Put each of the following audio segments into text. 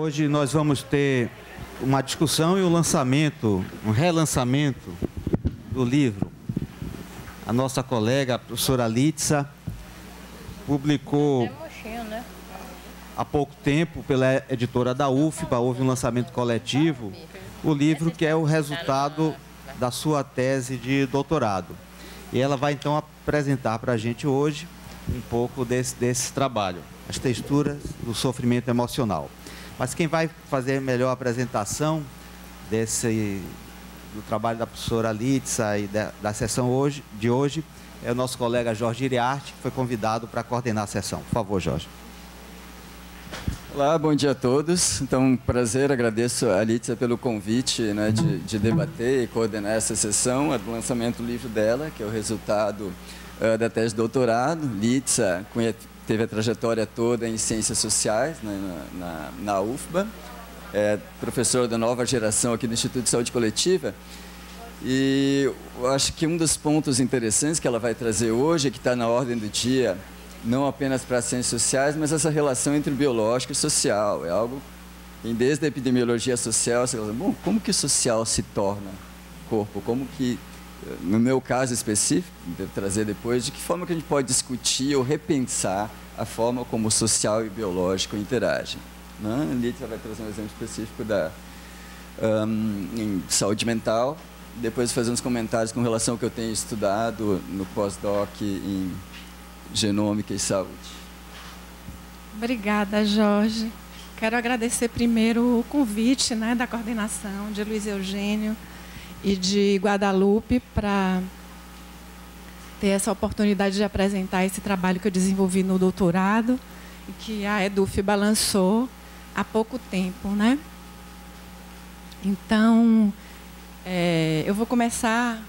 Hoje nós vamos ter uma discussão e um relançamento do livro. A nossa colega, a professora Litsa, publicou há pouco tempo pela editora da UFBA, houve um lançamento coletivo, o livro que é o resultado da sua tese de doutorado. E ela vai então apresentar para a gente hoje um pouco desse trabalho, as texturas do sofrimento emocional. Mas quem vai fazer a melhor apresentação do trabalho da professora Litsa e da sessão de hoje é o nosso colega Jorge Iriarte, que foi convidado para coordenar a sessão. Por favor, Jorge. Olá, bom dia a todos. Então, prazer, agradeço a Litsa pelo convite, né, de debater e coordenar essa sessão, do lançamento do livro dela, que é o resultado da tese de doutorado. Litsa teve a trajetória toda em Ciências Sociais, né, na UFBA, é professora da nova geração aqui do Instituto de Saúde Coletiva. E eu acho que um dos pontos interessantes que ela vai trazer hoje, que está na ordem do dia, não apenas para as ciências sociais, mas essa relação entre biológico e social. É algo que, desde a epidemiologia social, você fala, bom, como que o social se torna corpo? Como que, no meu caso específico, devo trazer depois, de que forma que a gente pode discutir ou repensar a forma como o social e o biológico interagem. Né? A Litsa vai trazer um exemplo específico em saúde mental, depois fazer uns comentários com relação ao que eu tenho estudado no pós-doc em genômica e saúde. Obrigada, Jorge. Quero agradecer primeiro o convite, né, da coordenação de Luiz Eugênio e de Guadalupe para ter essa oportunidade de apresentar esse trabalho que eu desenvolvi no doutorado e que a EDUFBA lançou há pouco tempo, né? Então, eu vou começar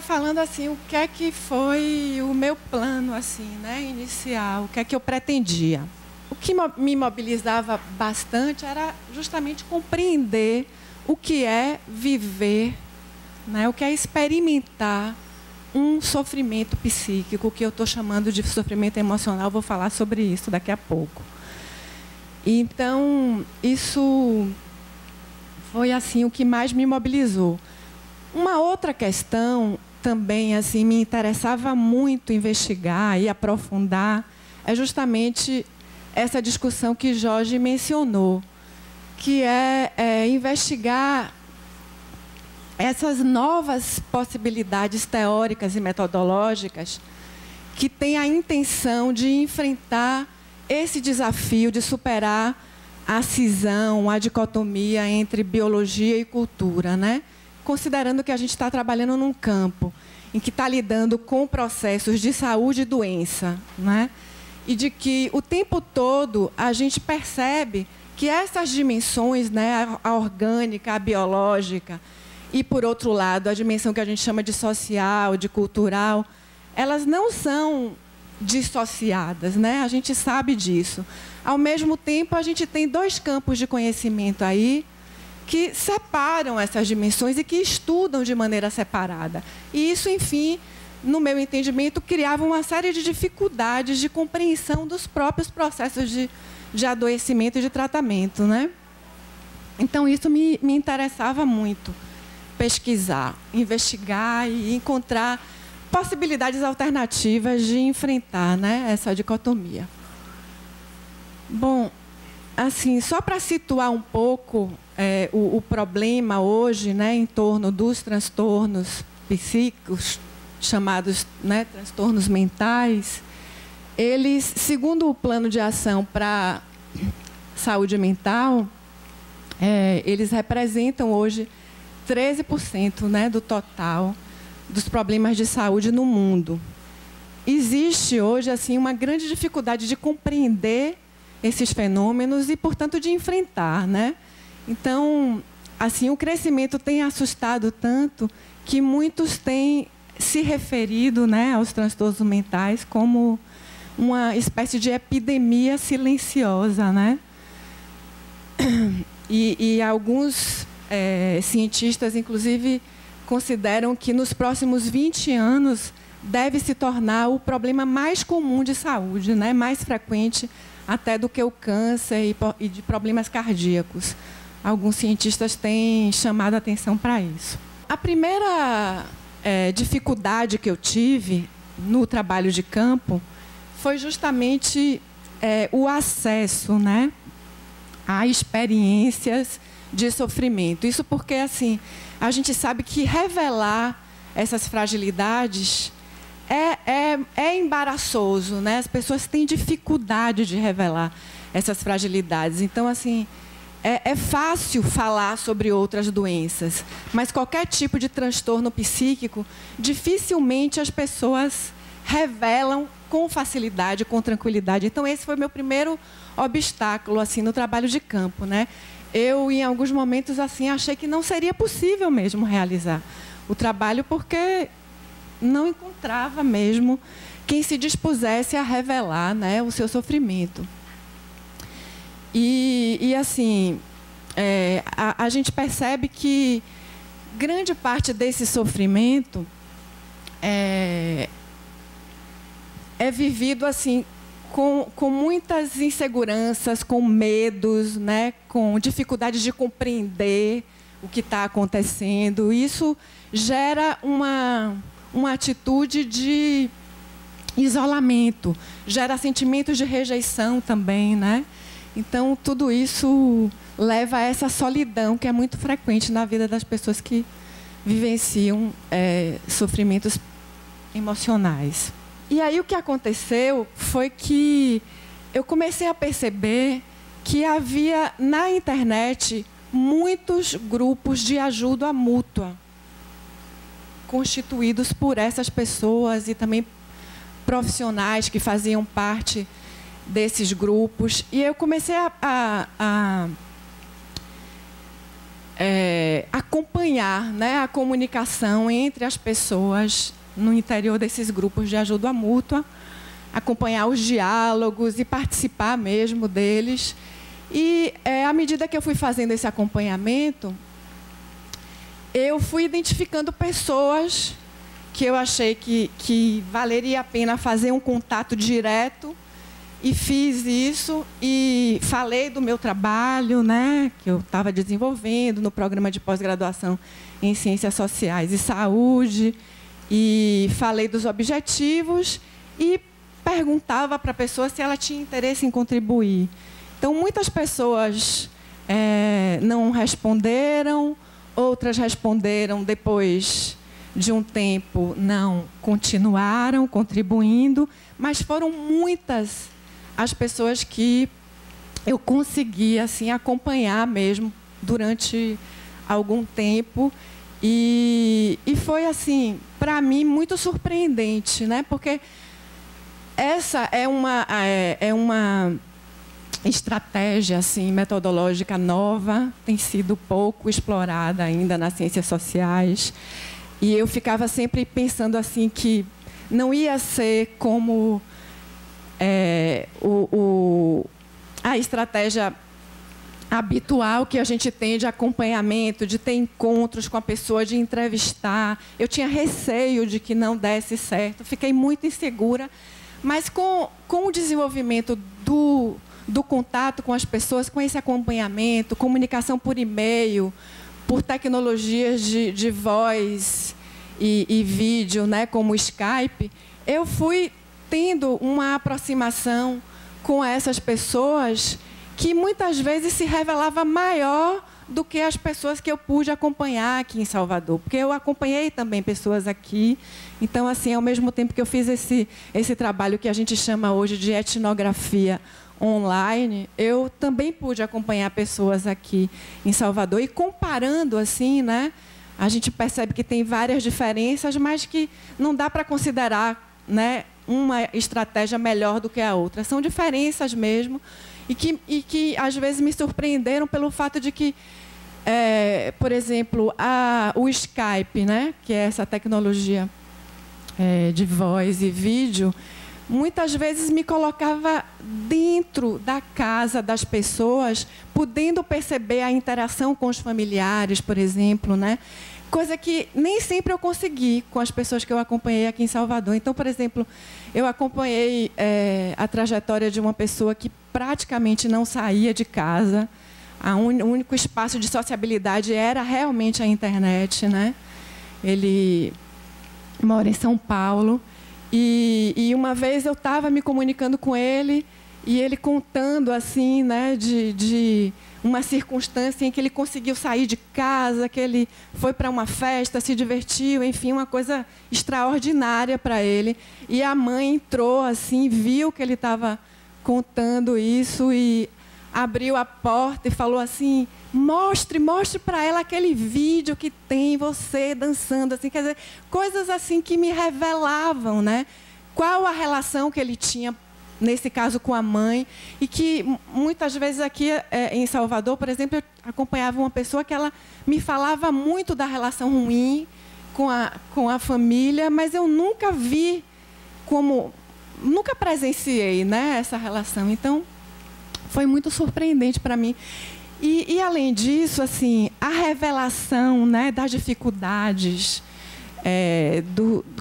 falando assim o que é que foi o meu plano assim, né, inicial, o que é que eu pretendia. O que me mobilizava bastante era justamente compreender o que é viver, né, o que é experimentar um sofrimento psíquico, que eu estou chamando de sofrimento emocional. Vou falar sobre isso daqui a pouco. Então, isso foi assim o que mais me mobilizou. Uma outra questão também assim me interessava muito investigar e aprofundar é justamente essa discussão que Jorge mencionou, que é investigar essas novas possibilidades teóricas e metodológicas que têm a intenção de enfrentar esse desafio de superar a cisão, a dicotomia entre biologia e cultura, né? Considerando que a gente está trabalhando num campo em que está lidando com processos de saúde e doença, né? E de que o tempo todo a gente percebe que essas dimensões, né, a orgânica, a biológica e, por outro lado, a dimensão que a gente chama de social, de cultural, elas não são dissociadas, né? A gente sabe disso. Ao mesmo tempo, a gente tem dois campos de conhecimento aí que separam essas dimensões e que estudam de maneira separada. E isso, enfim, no meu entendimento, criava uma série de dificuldades de compreensão dos próprios processos de adoecimento e de tratamento, né? Então, isso me interessava muito, pesquisar, investigar e encontrar possibilidades alternativas de enfrentar, né, essa dicotomia. Bom, assim, só para situar um pouco o problema hoje, né, em torno dos transtornos psíquicos, chamados, né, transtornos mentais, eles, segundo o plano de ação para saúde mental, eles representam hoje 13%, né, do total dos problemas de saúde no mundo. Existe hoje assim uma grande dificuldade de compreender esses fenômenos e, portanto, de enfrentar, né? Então, assim, o crescimento tem assustado tanto que muitos têm se referido, né, aos transtornos mentais como uma espécie de epidemia silenciosa, né? E alguns cientistas, inclusive, consideram que nos próximos 20 anos deve se tornar o problema mais comum de saúde, né, mais frequente até do que o câncer e de problemas cardíacos. Alguns cientistas têm chamado a atenção para isso. A primeira dificuldade que eu tive no trabalho de campo foi justamente o acesso, né, a experiências de sofrimento. Isso porque, assim, a gente sabe que revelar essas fragilidades é embaraçoso, né? As pessoas têm dificuldade de revelar essas fragilidades. Então, assim, é fácil falar sobre outras doenças, mas qualquer tipo de transtorno psíquico, dificilmente as pessoas revelam com facilidade, com tranquilidade. Então, esse foi meu primeiro obstáculo assim no trabalho de campo, né? Eu, em alguns momentos, assim, achei que não seria possível mesmo realizar o trabalho, porque não encontrava mesmo quem se dispusesse a revelar, né, o seu sofrimento. E assim, a gente percebe que grande parte desse sofrimento é vivido assim com muitas inseguranças, com medos, né, com dificuldade de compreender o que está acontecendo. Isso gera uma atitude de isolamento, gera sentimentos de rejeição também, né? Então, tudo isso leva a essa solidão que é muito frequente na vida das pessoas que vivenciam sofrimentos emocionais. E aí o que aconteceu foi que eu comecei a perceber que havia na internet muitos grupos de ajuda mútua, constituídos por essas pessoas e também profissionais que faziam parte desses grupos. E eu comecei a acompanhar, né, a comunicação entre as pessoas no interior desses grupos de ajuda mútua, acompanhar os diálogos e participar mesmo deles. E, à medida que eu fui fazendo esse acompanhamento, eu fui identificando pessoas que eu achei que valeria a pena fazer um contato direto, e fiz isso e falei do meu trabalho, né, que eu estava desenvolvendo no programa de pós-graduação em Ciências Sociais e Saúde, e falei dos objetivos e perguntava para a pessoa se ela tinha interesse em contribuir. Então, muitas pessoas não responderam, outras responderam depois de um tempo, não continuaram contribuindo, mas foram muitas as pessoas que eu consegui assim, acompanhar mesmo durante algum tempo. E foi, assim, para mim, muito surpreendente, né? Porque essa é uma estratégia assim, metodológica nova, tem sido pouco explorada ainda nas ciências sociais. E eu ficava sempre pensando assim que não ia ser como a estratégia habitual que a gente tem de acompanhamento, de ter encontros com a pessoa, de entrevistar. Eu tinha receio de que não desse certo, fiquei muito insegura, mas com o desenvolvimento do contato com as pessoas, com esse acompanhamento, comunicação por e-mail, por tecnologias de voz e vídeo, né, como o Skype, eu fui tendo uma aproximação com essas pessoas que muitas vezes se revelava maior do que as pessoas que eu pude acompanhar aqui em Salvador, porque eu acompanhei também pessoas aqui. Então, assim, ao mesmo tempo que eu fiz esse trabalho que a gente chama hoje de etnografia online, eu também pude acompanhar pessoas aqui em Salvador. E comparando, assim, né, a gente percebe que tem várias diferenças, mas que não dá para considerar, né, uma estratégia melhor do que a outra. São diferenças mesmo, e que às vezes me surpreenderam pelo fato de que, por exemplo, o Skype, né, que é essa tecnologia de voz e vídeo, muitas vezes me colocava dentro da casa das pessoas, podendo perceber a interação com os familiares, por exemplo, né? Coisa que nem sempre eu consegui com as pessoas que eu acompanhei aqui em Salvador. Então, por exemplo, eu acompanhei a trajetória de uma pessoa que praticamente não saía de casa. O único espaço de sociabilidade era realmente a internet, né? Ele mora em São Paulo. E uma vez eu estava me comunicando com ele e ele contando assim, né, de uma circunstância em que ele conseguiu sair de casa, que ele foi para uma festa, se divertiu, enfim, uma coisa extraordinária para ele. E a mãe entrou assim, viu que ele estava contando isso e abriu a porta e falou assim: mostre para ela aquele vídeo que tem você dançando, assim, quer dizer, coisas assim que me revelavam, né, qual a relação que ele tinha nesse caso com a mãe, e que muitas vezes aqui em Salvador, por exemplo, eu acompanhava uma pessoa que ela me falava muito da relação ruim com a família, mas eu nunca vi nunca presenciei, né, essa relação. Então, foi muito surpreendente para mim. E, além disso, assim, a revelação, né, das dificuldades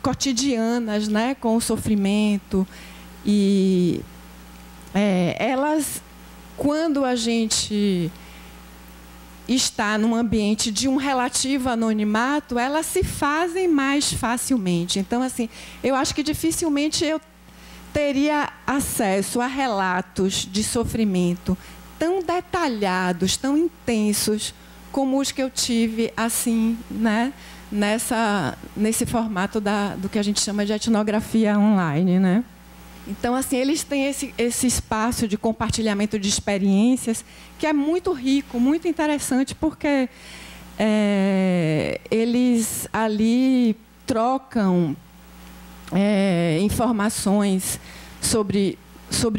cotidianas, né, com o sofrimento. E elas, quando a gente está num ambiente de um relativo anonimato, elas se fazem mais facilmente. Então, assim, eu acho que dificilmente eu teria acesso a relatos de sofrimento tão detalhados, tão intensos, como os que eu tive, assim, né, nesse formato do que a gente chama de etnografia online, né? Então, assim, eles têm esse espaço de compartilhamento de experiências que é muito rico, muito interessante, porque eles ali trocam informações sobre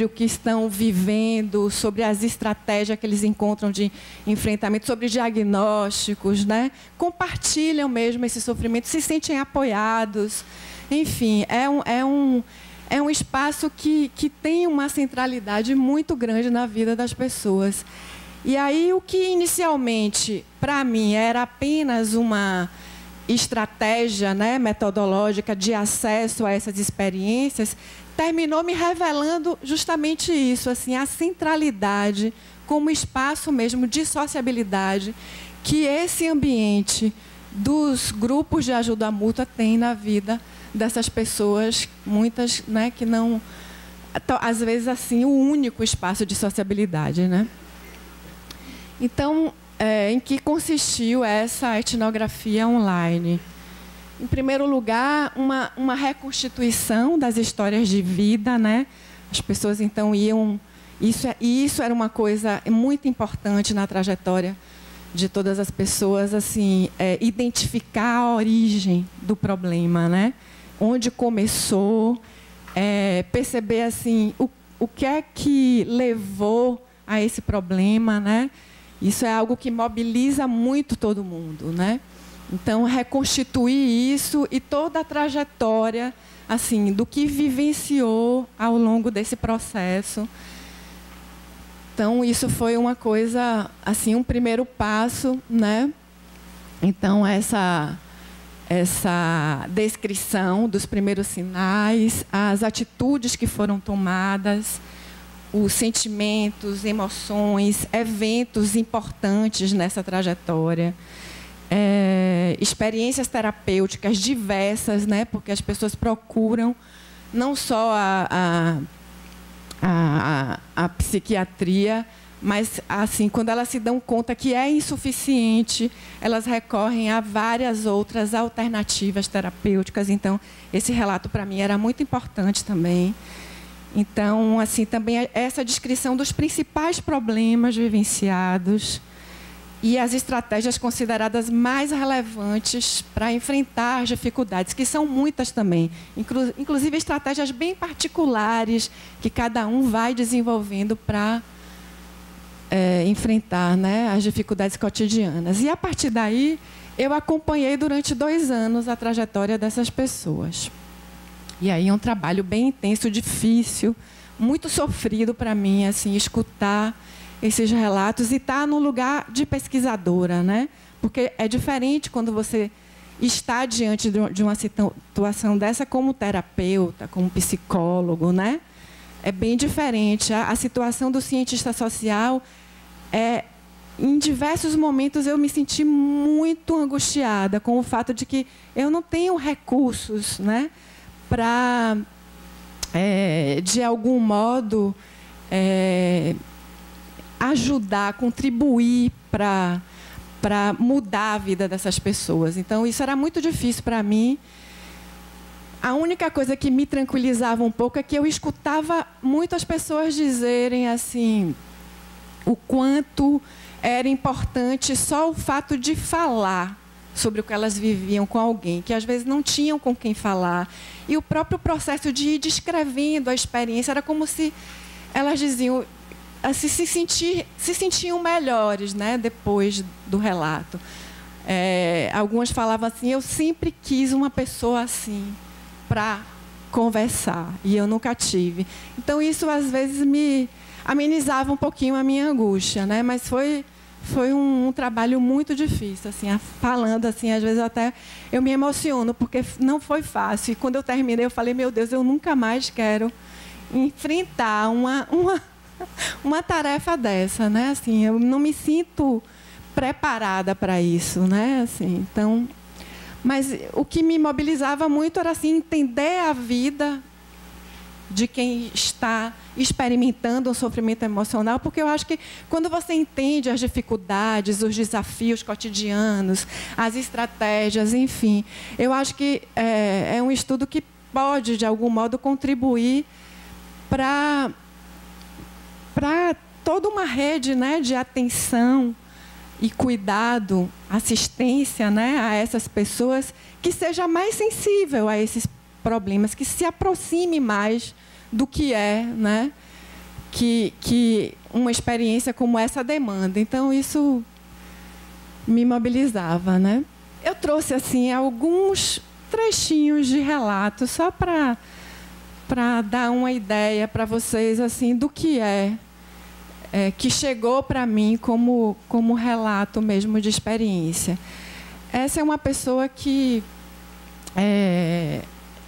o que estão vivendo, sobre as estratégias que eles encontram de enfrentamento, sobre diagnósticos, né? Compartilham mesmo esse sofrimento, se sentem apoiados. Enfim, é um espaço que tem uma centralidade muito grande na vida das pessoas. E aí, o que inicialmente, para mim, era apenas uma estratégia, né, metodológica de acesso a essas experiências, terminou me revelando justamente isso, assim, a centralidade como espaço mesmo de sociabilidade que esse ambiente dos grupos de ajuda mútua tem na vida dessas pessoas, muitas, né, que não, às vezes, assim, o único espaço de sociabilidade, né? Então, em que consistiu essa etnografia online? Em primeiro lugar, uma reconstituição das histórias de vida, né? As pessoas, então, iam... Isso era uma coisa muito importante na trajetória de todas as pessoas, assim, identificar a origem do problema, né? Onde começou, perceber, assim, o que é que levou a esse problema, né? Isso é algo que mobiliza muito todo mundo, né? Então, reconstituir isso e toda a trajetória, assim, do que vivenciou ao longo desse processo. Então, isso foi uma coisa, assim, um primeiro passo, né? Então, essa descrição dos primeiros sinais, as atitudes que foram tomadas, os sentimentos, emoções, eventos importantes nessa trajetória, experiências terapêuticas diversas, né? Porque as pessoas procuram não só a psiquiatria, mas, assim, quando elas se dão conta que é insuficiente, elas recorrem a várias outras alternativas terapêuticas. Então, esse relato, para mim, era muito importante também. Então, assim, também essa descrição dos principais problemas vivenciados e as estratégias consideradas mais relevantes para enfrentar as dificuldades, que são muitas também, inclusive estratégias bem particulares que cada um vai desenvolvendo para enfrentar, né, as dificuldades cotidianas. E, a partir daí, eu acompanhei durante 2 anos a trajetória dessas pessoas. E aí é um trabalho bem intenso, difícil, muito sofrido para mim, assim, escutar esses relatos e estar no lugar de pesquisadora, né? Porque é diferente quando você está diante de uma situação dessa como terapeuta, como psicólogo, né? É bem diferente. A situação do cientista social em diversos momentos eu me senti muito angustiada com o fato de que eu não tenho recursos, né, para, de algum modo, ajudar, contribuir para mudar a vida dessas pessoas. Então, isso era muito difícil para mim. A única coisa que me tranquilizava um pouco é que eu escutava muitas pessoas dizerem assim, o quanto era importante só o fato de falar sobre o que elas viviam com alguém, que às vezes não tinham com quem falar. E o próprio processo de ir descrevendo a experiência era como se elas diziam, assim, se sentiam melhores, né, depois do relato. Algumas falavam assim, eu sempre quis uma pessoa assim para conversar, e eu nunca tive. Então, isso às vezes me amenizava um pouquinho a minha angústia, né? Mas foi um trabalho muito difícil, assim, falando assim, às vezes até eu me emociono, porque não foi fácil. E quando eu terminei, eu falei, meu Deus, eu nunca mais quero enfrentar uma tarefa dessa, né? Assim, eu não me sinto preparada para isso, né? Assim, então, mas o que me mobilizava muito era assim, entender a vida de quem está experimentando um sofrimento emocional, porque eu acho que quando você entende as dificuldades, os desafios cotidianos, as estratégias, enfim, eu acho que é um estudo que pode, de algum modo, contribuir para toda uma rede, né, de atenção e cuidado, assistência, né, a essas pessoas, que seja mais sensível a esses problemas, que se aproxime mais do que né, que uma experiência como essa demanda. Então, isso me mobilizava, né? Eu trouxe assim alguns trechinhos de relatos só para dar uma ideia para vocês assim do que que chegou para mim como relato mesmo de experiência. Essa é uma pessoa que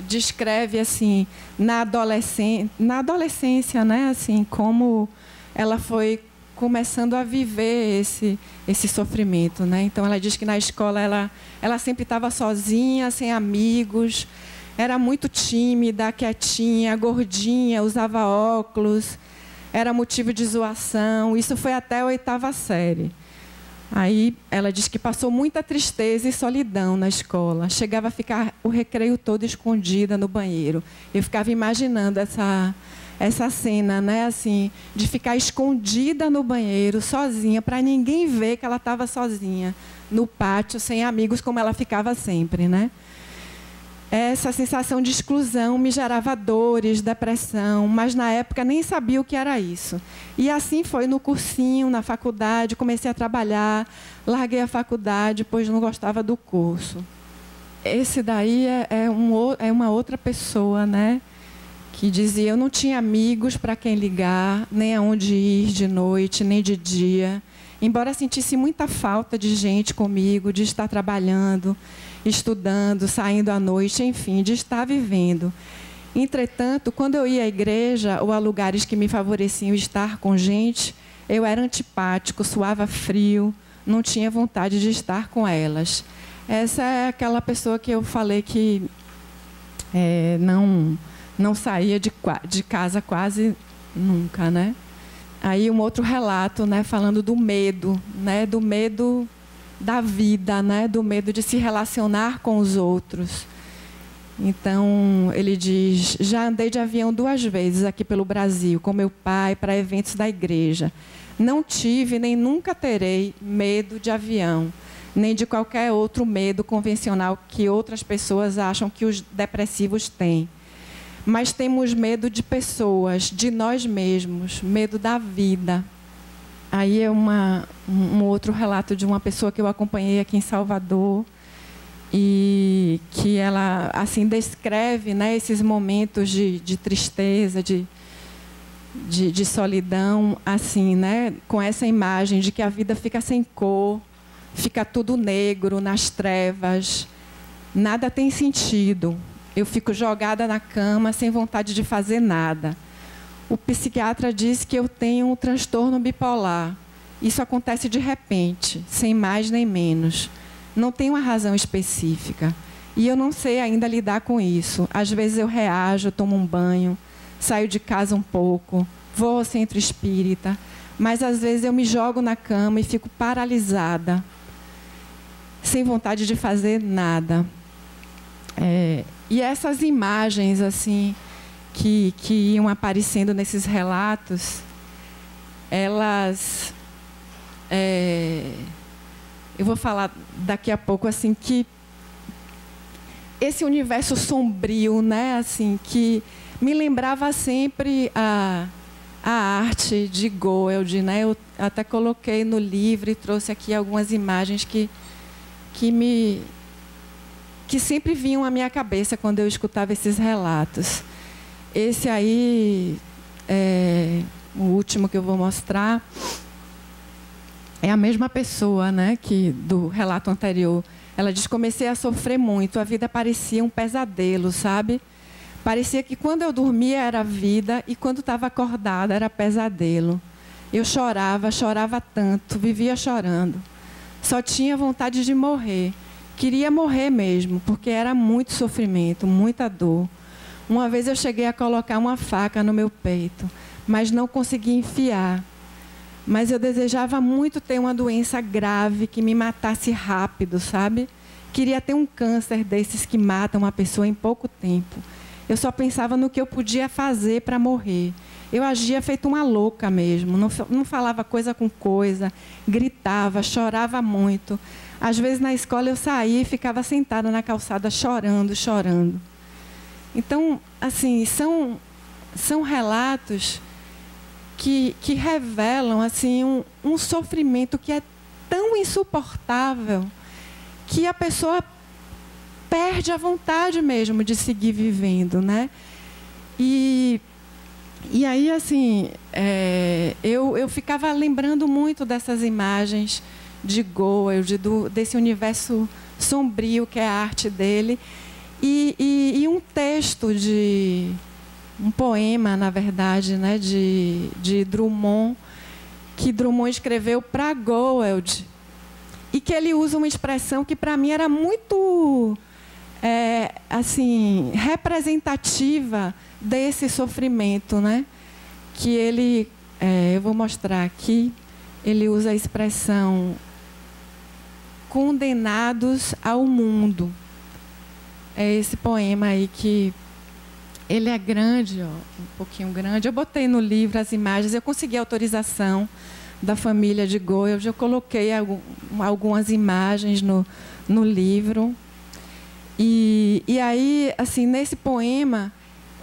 descreve assim na adolescência, né, assim, como ela foi começando a viver esse sofrimento, né? Então ela diz que na escola ela sempre estava sozinha, sem amigos, era muito tímida, quietinha, gordinha, usava óculos, era motivo de zoação. Isso foi até a 8ª série. Aí ela diz que passou muita tristeza e solidão na escola. Chegava a ficar o recreio todo escondida no banheiro. Eu ficava imaginando essa cena, né, assim, de ficar escondida no banheiro, sozinha, para ninguém ver que ela estava sozinha, no pátio, sem amigos, como ela ficava sempre, né? Essa sensação de exclusão me gerava dores, depressão, mas na época nem sabia o que era isso. E assim foi no cursinho, na faculdade, comecei a trabalhar, larguei a faculdade, pois não gostava do curso. Esse daí é uma outra pessoa, né, que dizia, eu não tinha amigos para quem ligar, nem aonde ir de noite, nem de dia. Embora sentisse muita falta de gente comigo, de estar trabalhando, estudando, saindo à noite, enfim, de estar vivendo. Entretanto, quando eu ia à igreja ou a lugares que me favoreciam estar com gente, eu era antipático, suava frio, não tinha vontade de estar com elas. Essa é aquela pessoa que eu falei que não saía de casa quase nunca, né? Aí um outro relato, né, falando do medo, né, do medo da vida, né, do medo de se relacionar com os outros. Então, ele diz, já andei de avião 2 vezes aqui pelo Brasil, com meu pai, para eventos da igreja. Não tive, nem nunca terei medo de avião, nem de qualquer outro medo convencional que outras pessoas acham que os depressivos têm. Mas temos medo de pessoas, de nós mesmos, medo da vida. Aí é um outro relato de uma pessoa que eu acompanhei aqui em Salvador, e que ela assim descreve, né, esses momentos de tristeza, de solidão, assim, né, com essa imagem de que a vida fica sem cor, fica tudo negro, nas trevas, nada tem sentido. Eu fico jogada na cama sem vontade de fazer nada. O psiquiatra diz que eu tenho um transtorno bipolar. Isso acontece de repente, sem mais nem menos. Não tem uma razão específica. E eu não sei ainda lidar com isso. Às vezes eu reajo, tomo um banho, saio de casa um pouco, vou ao centro espírita, mas às vezes eu me jogo na cama e fico paralisada, sem vontade de fazer nada. E essas imagens assim que iam aparecendo nesses relatos, elas... eu vou falar daqui a pouco assim que esse universo sombrio, né, assim, que me lembrava sempre a arte de Goeld, né? Eu até coloquei no livro e trouxe aqui algumas imagens que sempre vinham à minha cabeça quando eu escutava esses relatos. Esse aí, o último que eu vou mostrar, é a mesma pessoa, né, que do relato anterior. Ela diz: comecei a sofrer muito, a vida parecia um pesadelo, sabe? Parecia que quando eu dormia era vida e quando estava acordada era pesadelo. Eu chorava tanto, vivia chorando. Só tinha vontade de morrer. Queria morrer mesmo, porque era muito sofrimento, muita dor. Uma vez eu cheguei a colocar uma faca no meu peito, mas não consegui enfiar. Mas eu desejava muito ter uma doença grave que me matasse rápido, sabe? Queria ter um câncer desses que matam uma pessoa em pouco tempo. Eu só pensava no que eu podia fazer para morrer. Eu agia feito uma louca mesmo, não falava coisa com coisa, gritava, chorava muito. Às vezes na escola eu saía e ficava sentada na calçada chorando. Então, assim, são relatos que revelam assim, um sofrimento que é tão insuportável que a pessoa perde a vontade mesmo de seguir vivendo, né? E aí, assim, eu ficava lembrando muito dessas imagens de Goeld, desse universo sombrio que é a arte dele, e um texto um poema, na verdade, né, de Drummond, que Drummond escreveu para Goeld, e que ele usa uma expressão que para mim era muito assim, representativa desse sofrimento, né? Que ele, eu vou mostrar aqui, ele usa a expressão condenados ao mundo. É esse poema aí que ele é grande, ó, um pouquinho grande. Eu botei no livro as imagens, eu consegui a autorização da família de Goeld, eu coloquei algumas imagens no livro. E aí, assim, nesse poema,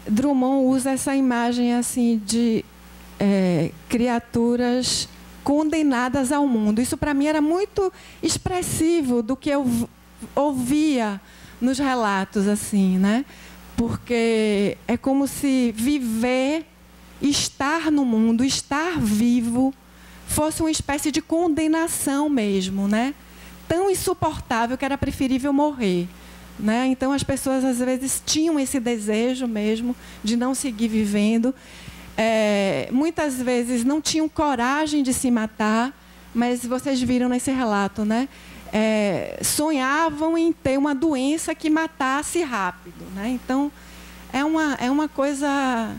Drummond usa essa imagem assim de criaturas condenadas ao mundo. Isso para mim era muito expressivo do que eu ouvia nos relatos, assim, né? Porque é como se viver, estar no mundo, estar vivo, fosse uma espécie de condenação mesmo, né? Tão insuportável que era preferível morrer, né? Então as pessoas às vezes tinham esse desejo mesmo de não seguir vivendo. Muitas vezes não tinham coragem de se matar, mas vocês viram nesse relato, né? Sonhavam em ter uma doença que matasse rápido, né? Então é uma coisa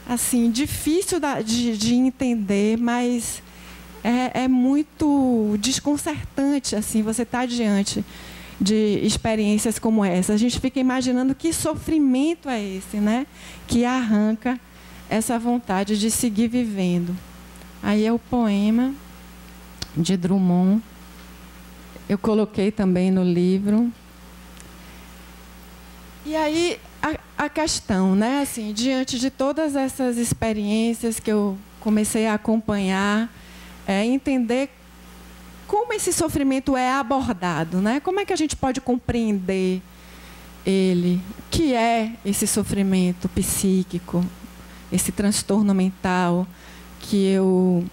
assim difícil de entender, mas é muito desconcertante assim você estar diante de experiências como essa. A gente fica imaginando que sofrimento é esse, né? Que arranca essa vontade de seguir vivendo. Aí é o poema de Drummond. Eu coloquei também no livro. E aí a questão, né? Assim, diante de todas essas experiências que eu comecei a acompanhar, entender como esse sofrimento é abordado, né? Como é que a gente pode compreender ele? O que é esse sofrimento psíquico, esse transtorno mental que eu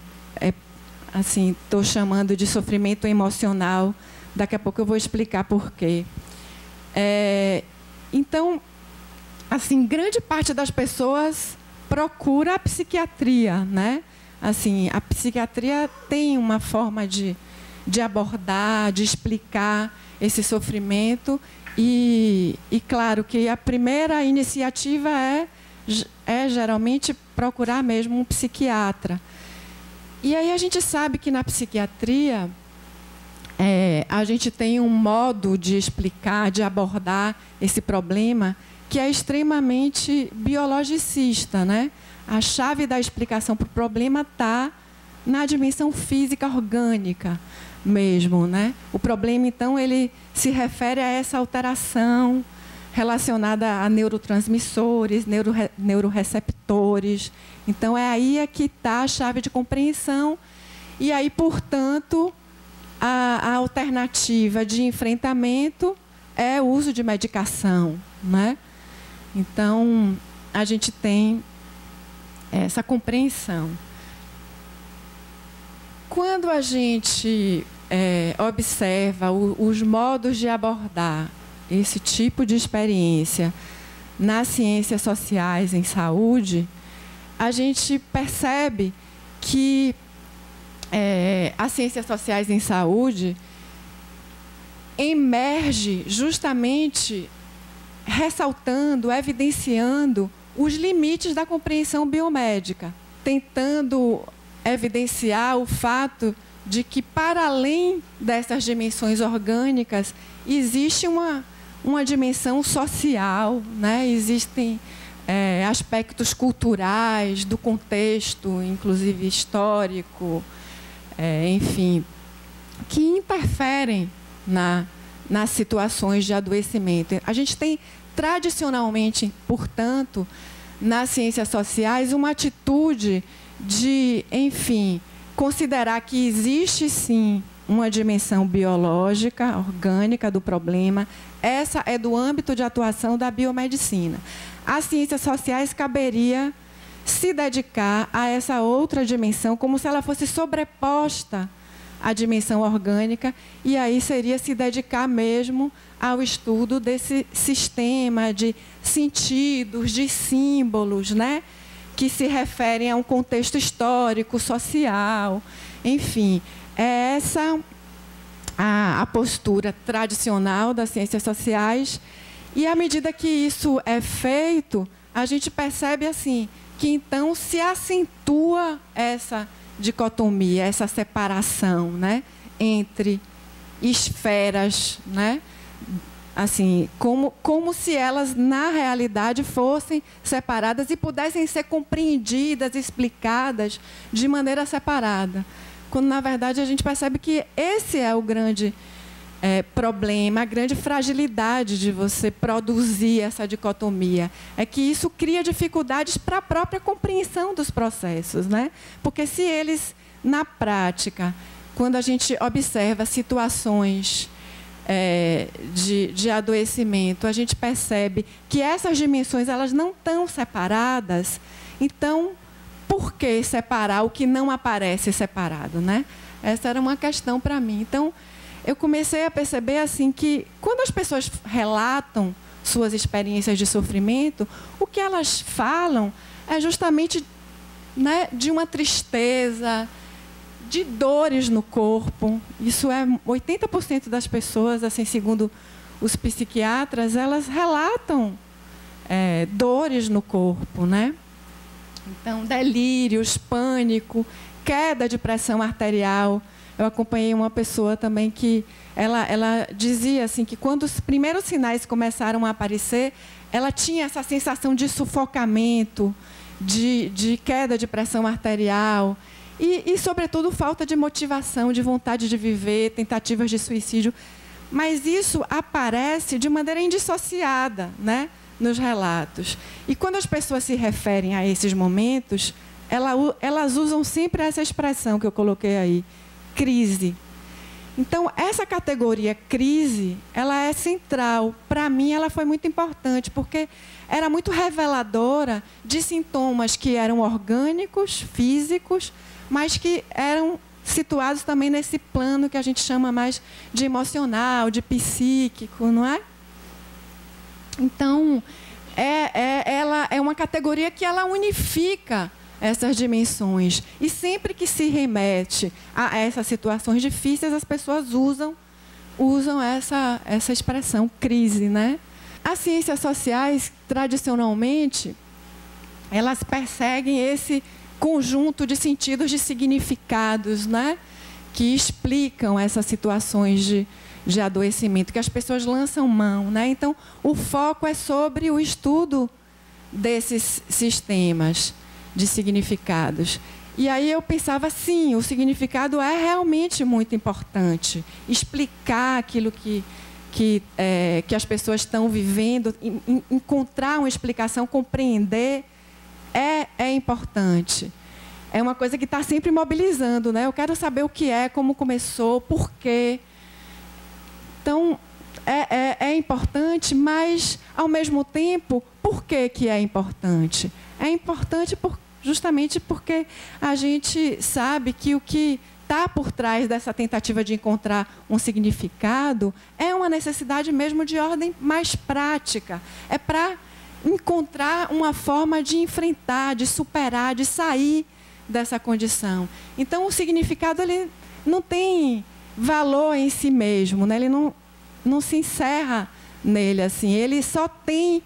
assim, estou chamando de sofrimento emocional. Daqui a pouco eu vou explicar por quê. Então, assim, grande parte das pessoas procura a psiquiatria, né? Assim, a psiquiatria tem uma forma de abordar, de explicar esse sofrimento e claro que a primeira iniciativa é geralmente procurar mesmo um psiquiatra. E aí a gente sabe que na psiquiatria a gente tem um modo de explicar, de abordar esse problema que é extremamente biologicista, né? A chave da explicação para o problema está na dimensão física orgânica mesmo, né? O problema, então, ele se refere a essa alteração relacionada a neurotransmissores, neuroreceptores. Então, é aí que está a chave de compreensão. E aí, portanto, a alternativa de enfrentamento é o uso de medicação, né? Então, a gente tem essa compreensão. Quando a gente observa os modos de abordar esse tipo de experiência nas ciências sociais em saúde, a gente percebe que as ciências sociais em saúde emerge justamente ressaltando, evidenciando os limites da compreensão biomédica, tentando evidenciar o fato de que, para além dessas dimensões orgânicas, existe uma dimensão social, né? Existem aspectos culturais, do contexto, inclusive histórico, enfim, que interferem nas situações de adoecimento. A gente tem, tradicionalmente, portanto, nas ciências sociais, uma atitude de, enfim, considerar que existe, sim, uma dimensão biológica, orgânica do problema. Essa é do âmbito de atuação da biomedicina. As ciências sociais caberia se dedicar a essa outra dimensão, como se ela fosse sobreposta à dimensão orgânica, e aí seria se dedicar mesmo ao estudo desse sistema de sentidos, de símbolos, né? Que se referem a um contexto histórico, social, enfim. É essa a postura tradicional das ciências sociais, e à medida que isso é feito, a gente percebe assim que então se acentua essa dicotomia, essa separação, né, entre esferas, né, assim, como se elas, na realidade, fossem separadas e pudessem ser compreendidas, explicadas de maneira separada. Quando, na verdade, a gente percebe que esse é o grande problema, a grande fragilidade de você produzir essa dicotomia. É que isso cria dificuldades para a própria compreensão dos processos, né? Porque se eles, na prática, quando a gente observa situações de adoecimento, a gente percebe que essas dimensões elas não estão separadas, então, por que separar o que não aparece separado, né? Essa era uma questão para mim. Então, eu comecei a perceber assim que, quando as pessoas relatam suas experiências de sofrimento, o que elas falam é justamente, né, de uma tristeza, de dores no corpo. Isso é 80% das pessoas, assim, segundo os psiquiatras, elas relatam dores no corpo, né? Então, delírios, pânico, queda de pressão arterial. Eu acompanhei uma pessoa também que ela dizia assim que, quando os primeiros sinais começaram a aparecer, ela tinha essa sensação de sufocamento, de queda de pressão arterial e, sobretudo, falta de motivação, de vontade de viver, tentativas de suicídio. Mas isso aparece de maneira indissociada, né, nos relatos. E quando as pessoas se referem a esses momentos, elas usam sempre essa expressão que eu coloquei aí, crise. Então, essa categoria crise, ela é central. Para mim, ela foi muito importante, porque era muito reveladora de sintomas que eram orgânicos, físicos, mas que eram situados também nesse plano que a gente chama mais de emocional, de psíquico, não é? Então, ela é uma categoria que ela unifica essas dimensões. E sempre que se remete a essas situações difíceis, as pessoas usam essa expressão, crise, né? As ciências sociais, tradicionalmente, elas perseguem esse conjunto de sentidos, de significados, né? Que explicam essas situações de adoecimento, que as pessoas lançam mão, né? Então, o foco é sobre o estudo desses sistemas de significados. E aí eu pensava, sim, o significado é realmente muito importante. Explicar aquilo que as pessoas estão vivendo, encontrar uma explicação, compreender, é importante. É uma coisa que está sempre mobilizando, né? Eu quero saber o que é, como começou, por quê. Então, é importante, mas, ao mesmo tempo, por que é importante? É importante justamente porque a gente sabe que o que está por trás dessa tentativa de encontrar um significado é uma necessidade mesmo de ordem mais prática. É para encontrar uma forma de enfrentar, de superar, de sair dessa condição. Então, o significado ele não tem valor em si mesmo, né? Ele não se encerra nele assim. Ele só tem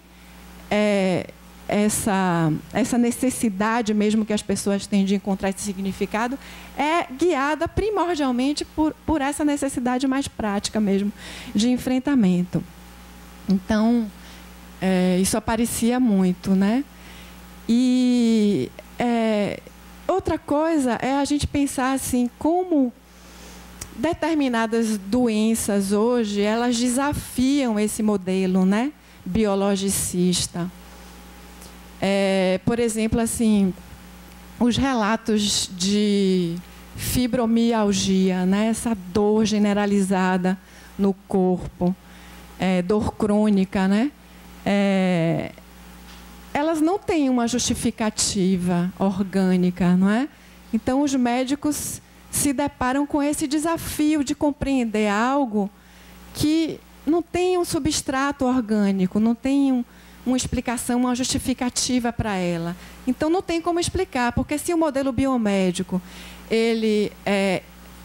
essa necessidade mesmo que as pessoas têm de encontrar esse significado é guiada primordialmente por essa necessidade mais prática mesmo de enfrentamento. Então, isso aparecia muito, né? E outra coisa é a gente pensar assim, como determinadas doenças hoje, elas desafiam esse modelo, né, biologicista. Por exemplo, assim, os relatos de fibromialgia, né, essa dor generalizada no corpo, dor crônica, né, elas não têm uma justificativa orgânica, não é? Então, os médicos se deparam com esse desafio de compreender algo que não tem um substrato orgânico, não tem uma explicação, uma justificativa para ela. Então, não tem como explicar, porque se o modelo biomédico ele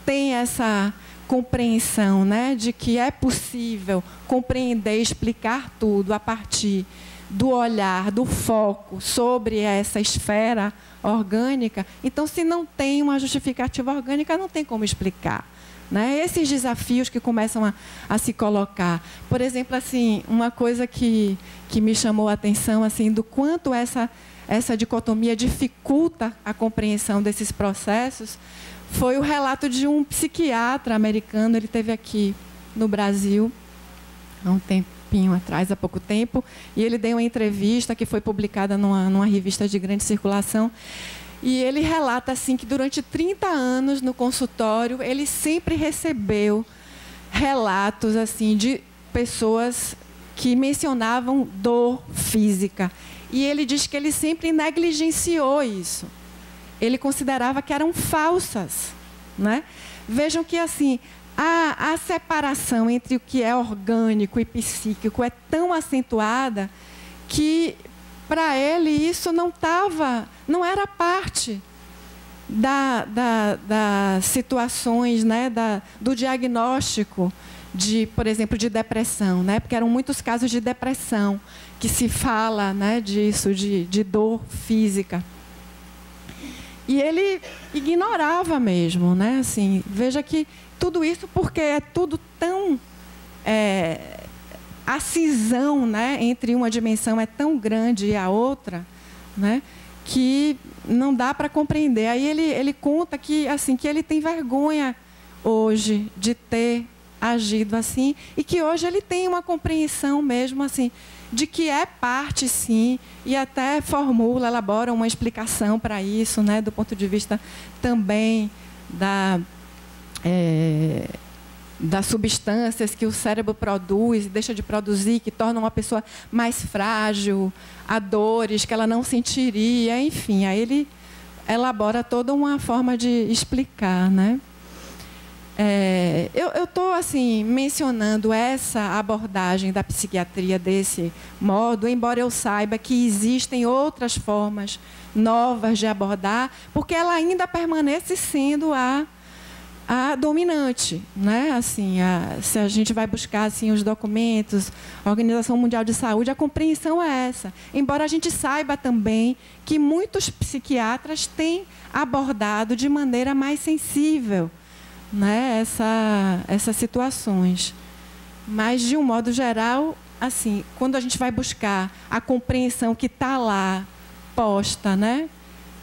tem essa compreensão, né, de que é possível compreender e explicar tudo a partir do olhar, do foco sobre essa esfera orgânica, então, se não tem uma justificativa orgânica, não tem como explicar, né? Esses desafios que começam a se colocar. Por exemplo, assim, uma coisa que me chamou a atenção, assim, do quanto essa dicotomia dificulta a compreensão desses processos, foi o relato de um psiquiatra americano. Ele esteve aqui no Brasil há um tempinho atrás, há pouco tempo, e ele deu uma entrevista que foi publicada numa revista de grande circulação, e ele relata assim, que durante 30 anos no consultório, ele sempre recebeu relatos assim, de pessoas que mencionavam dor física. E ele diz que ele sempre negligenciou isso. Ele considerava que eram falsas, né? Vejam que assim, a separação entre o que é orgânico e psíquico é tão acentuada que, para ele, isso não era parte das situações, né, do diagnóstico por exemplo, de depressão, né? Porque eram muitos casos de depressão que se fala, né, disso, de dor física. E ele ignorava mesmo, né? Assim, veja que tudo isso porque é tudo tão... a cisão, né, entre uma dimensão é tão grande e a outra, né, que não dá para compreender. Aí ele conta que, assim, que ele tem vergonha hoje de ter agido assim, e que hoje ele tem uma compreensão mesmo assim, de que é parte, sim, e até elabora uma explicação para isso, né, do ponto de vista também das substâncias que o cérebro produz e deixa de produzir, que tornam uma pessoa mais frágil, a dores que ela não sentiria, enfim. Aí ele elabora toda uma forma de explicar, né? Eu estou assim, mencionando essa abordagem da psiquiatria desse modo, embora eu saiba que existem outras formas novas de abordar, porque ela ainda permanece sendo a dominante, né? Assim, se a gente vai buscar assim, os documentos, a Organização Mundial de Saúde, a compreensão é essa. Embora a gente saiba também que muitos psiquiatras têm abordado de maneira mais sensível, né, essas situações. Mas, de um modo geral, assim, quando a gente vai buscar a compreensão que está lá posta, né,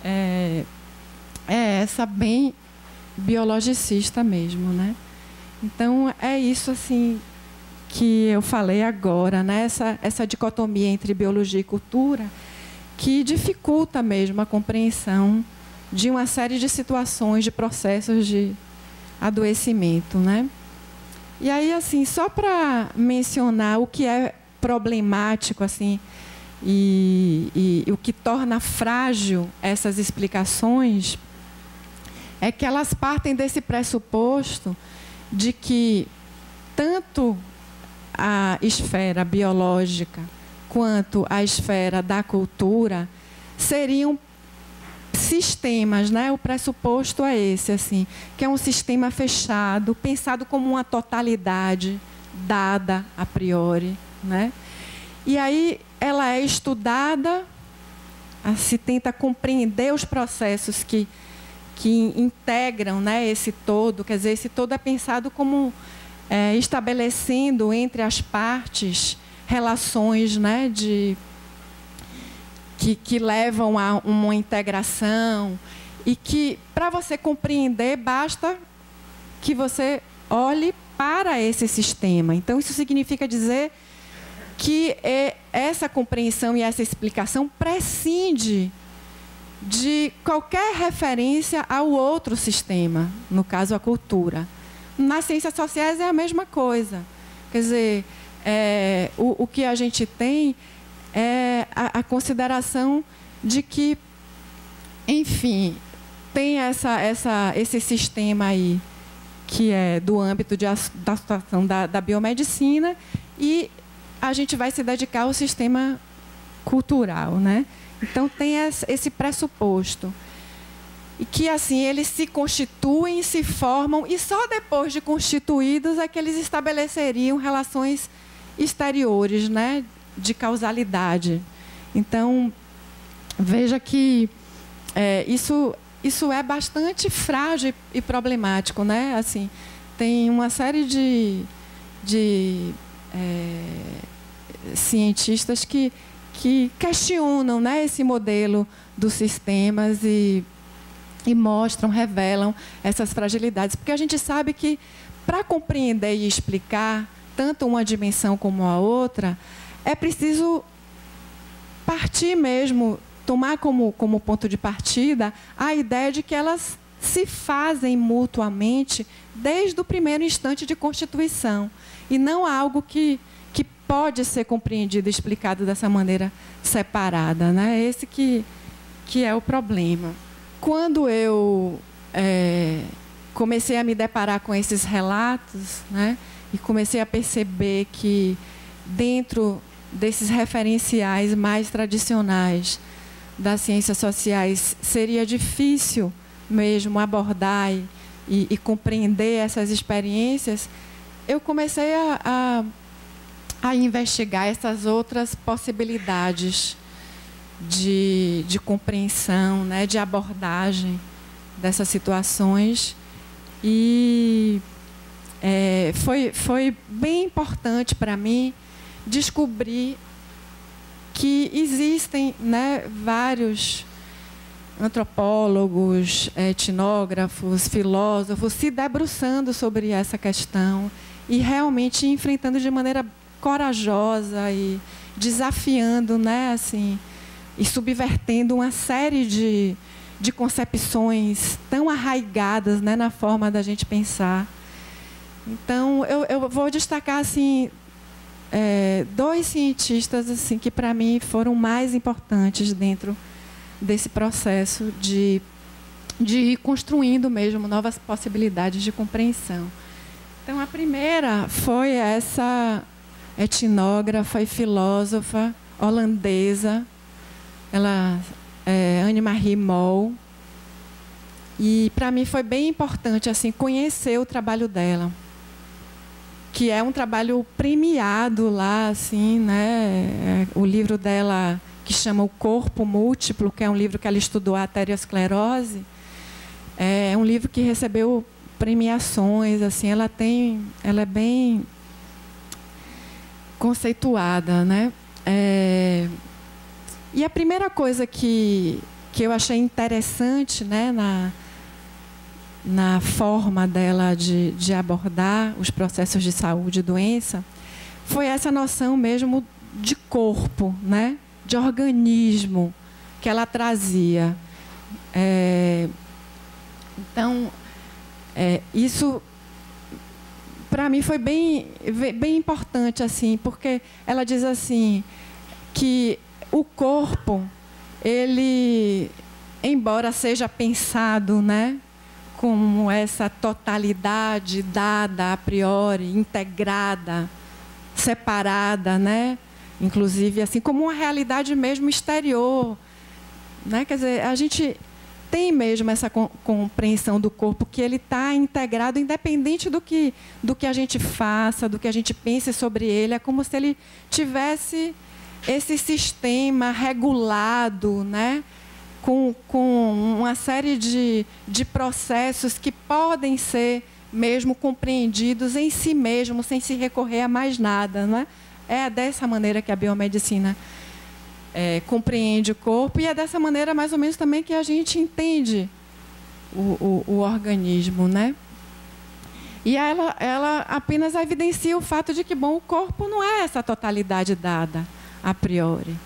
é essa bem biologicista mesmo, né? Então, é isso assim que eu falei agora, né? Essa dicotomia entre biologia e cultura que dificulta mesmo a compreensão de uma série de situações, de processos de adoecimento, né? E aí, assim, só para mencionar o que é problemático, assim, e o que torna frágil essas explicações, é que elas partem desse pressuposto de que tanto a esfera biológica quanto a esfera da cultura seriam sistemas, né? O pressuposto é esse, assim, que é um sistema fechado, pensado como uma totalidade dada a priori, né? E aí ela é estudada, se tenta compreender os processos que integram, né, esse todo. Quer dizer, esse todo é pensado como estabelecendo entre as partes relações, né, que levam a uma integração e que, para você compreender, basta que você olhe para esse sistema. Então, isso significa dizer que essa compreensão e essa explicação prescinde de qualquer referência ao outro sistema, no caso, a cultura. Nas ciências sociais é a mesma coisa. Quer dizer, o que a gente tem é a consideração de que, enfim, tem esse sistema aí, que é do âmbito da situação da biomedicina, e a gente vai se dedicar ao sistema cultural, né? Então, tem esse pressuposto. E que, assim, eles se constituem, se formam, e só depois de constituídos é que eles estabeleceriam relações exteriores, né, de causalidade. Então, veja que isso é bastante frágil e problemático, né? Assim, tem uma série de cientistas que questionam, né, esse modelo dos sistemas e mostram, revelam essas fragilidades. Porque a gente sabe que, para compreender e explicar tanto uma dimensão como a outra, é preciso partir mesmo, tomar como ponto de partida a ideia de que elas se fazem mutuamente desde o primeiro instante de constituição, e não algo que pode ser compreendido e explicado dessa maneira separada, né? Esse que é o problema. Quando eu comecei a me deparar com esses relatos, né, e comecei a perceber que, dentro desses referenciais mais tradicionais das ciências sociais, seria difícil mesmo abordar e compreender essas experiências, eu comecei a investigar essas outras possibilidades de compreensão, né, de abordagem dessas situações. E foi bem importante para mim descobrir que existem, né, vários antropólogos, etnógrafos, filósofos se debruçando sobre essa questão e realmente enfrentando de maneira corajosa e desafiando, né, assim, e subvertendo uma série de concepções tão arraigadas, né, na forma da gente pensar. Então, eu vou destacar assim, dois cientistas assim, que, para mim, foram mais importantes dentro desse processo de ir construindo mesmo novas possibilidades de compreensão. Então, a primeira foi essa etnógrafa e filósofa holandesa, ela é Anne-Marie Mol, e para mim foi bem importante assim conhecer o trabalho dela, que é um trabalho premiado lá, assim, né? O livro dela, que chama O Corpo Múltiplo, que é um livro que ela estudou a arteriosclerose, é um livro que recebeu premiações, assim, ela é bem conceituada, né? E a primeira coisa que eu achei interessante, né, na forma dela de abordar os processos de saúde e doença, foi essa noção mesmo de corpo, né, de organismo que ela trazia. Então, isso para mim foi bem importante, assim, porque ela diz assim que o corpo, ele, embora seja pensado, né, como essa totalidade dada a priori, integrada, separada, né, inclusive assim como uma realidade mesmo exterior, né, quer dizer, a gente tem mesmo essa compreensão do corpo, que ele está integrado, independente do que a gente faça, do que a gente pense sobre ele. É como se ele tivesse esse sistema regulado, né? com uma série de processos que podem ser mesmo compreendidos em si mesmo, sem se recorrer a mais nada. Né? É dessa maneira que a biomedicina compreende o corpo, e é dessa maneira mais ou menos também que a gente entende o organismo, né? E ela apenas evidencia o fato de que, bom, o corpo não é essa totalidade dada a priori.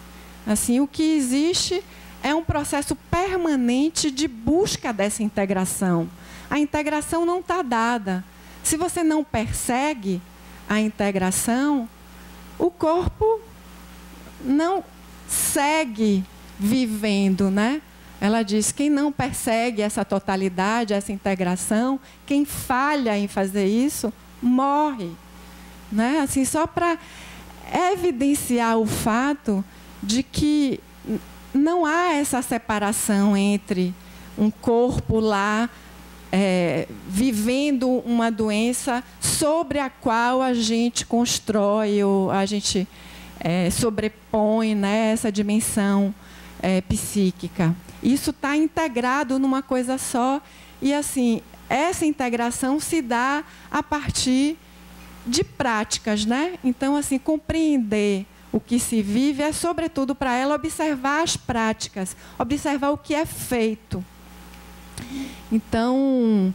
Assim, o que existe é um processo permanente de busca dessa integração. A integração não está dada. Se você não persegue a integração, o corpo não segue vivendo, né? Ela diz, quem não persegue essa totalidade, essa integração, quem falha em fazer isso, morre. Né? Assim, só para evidenciar o fato de que não há essa separação entre um corpo lá vivendo uma doença sobre a qual a gente constrói, ou a gente sobrepõe, né, essa dimensão psíquica. Isso está integrado numa coisa só, e assim, essa integração se dá a partir de práticas, né? Então, assim, compreender o que se vive é, sobretudo, para ela, observar as práticas, observar o que é feito. Então,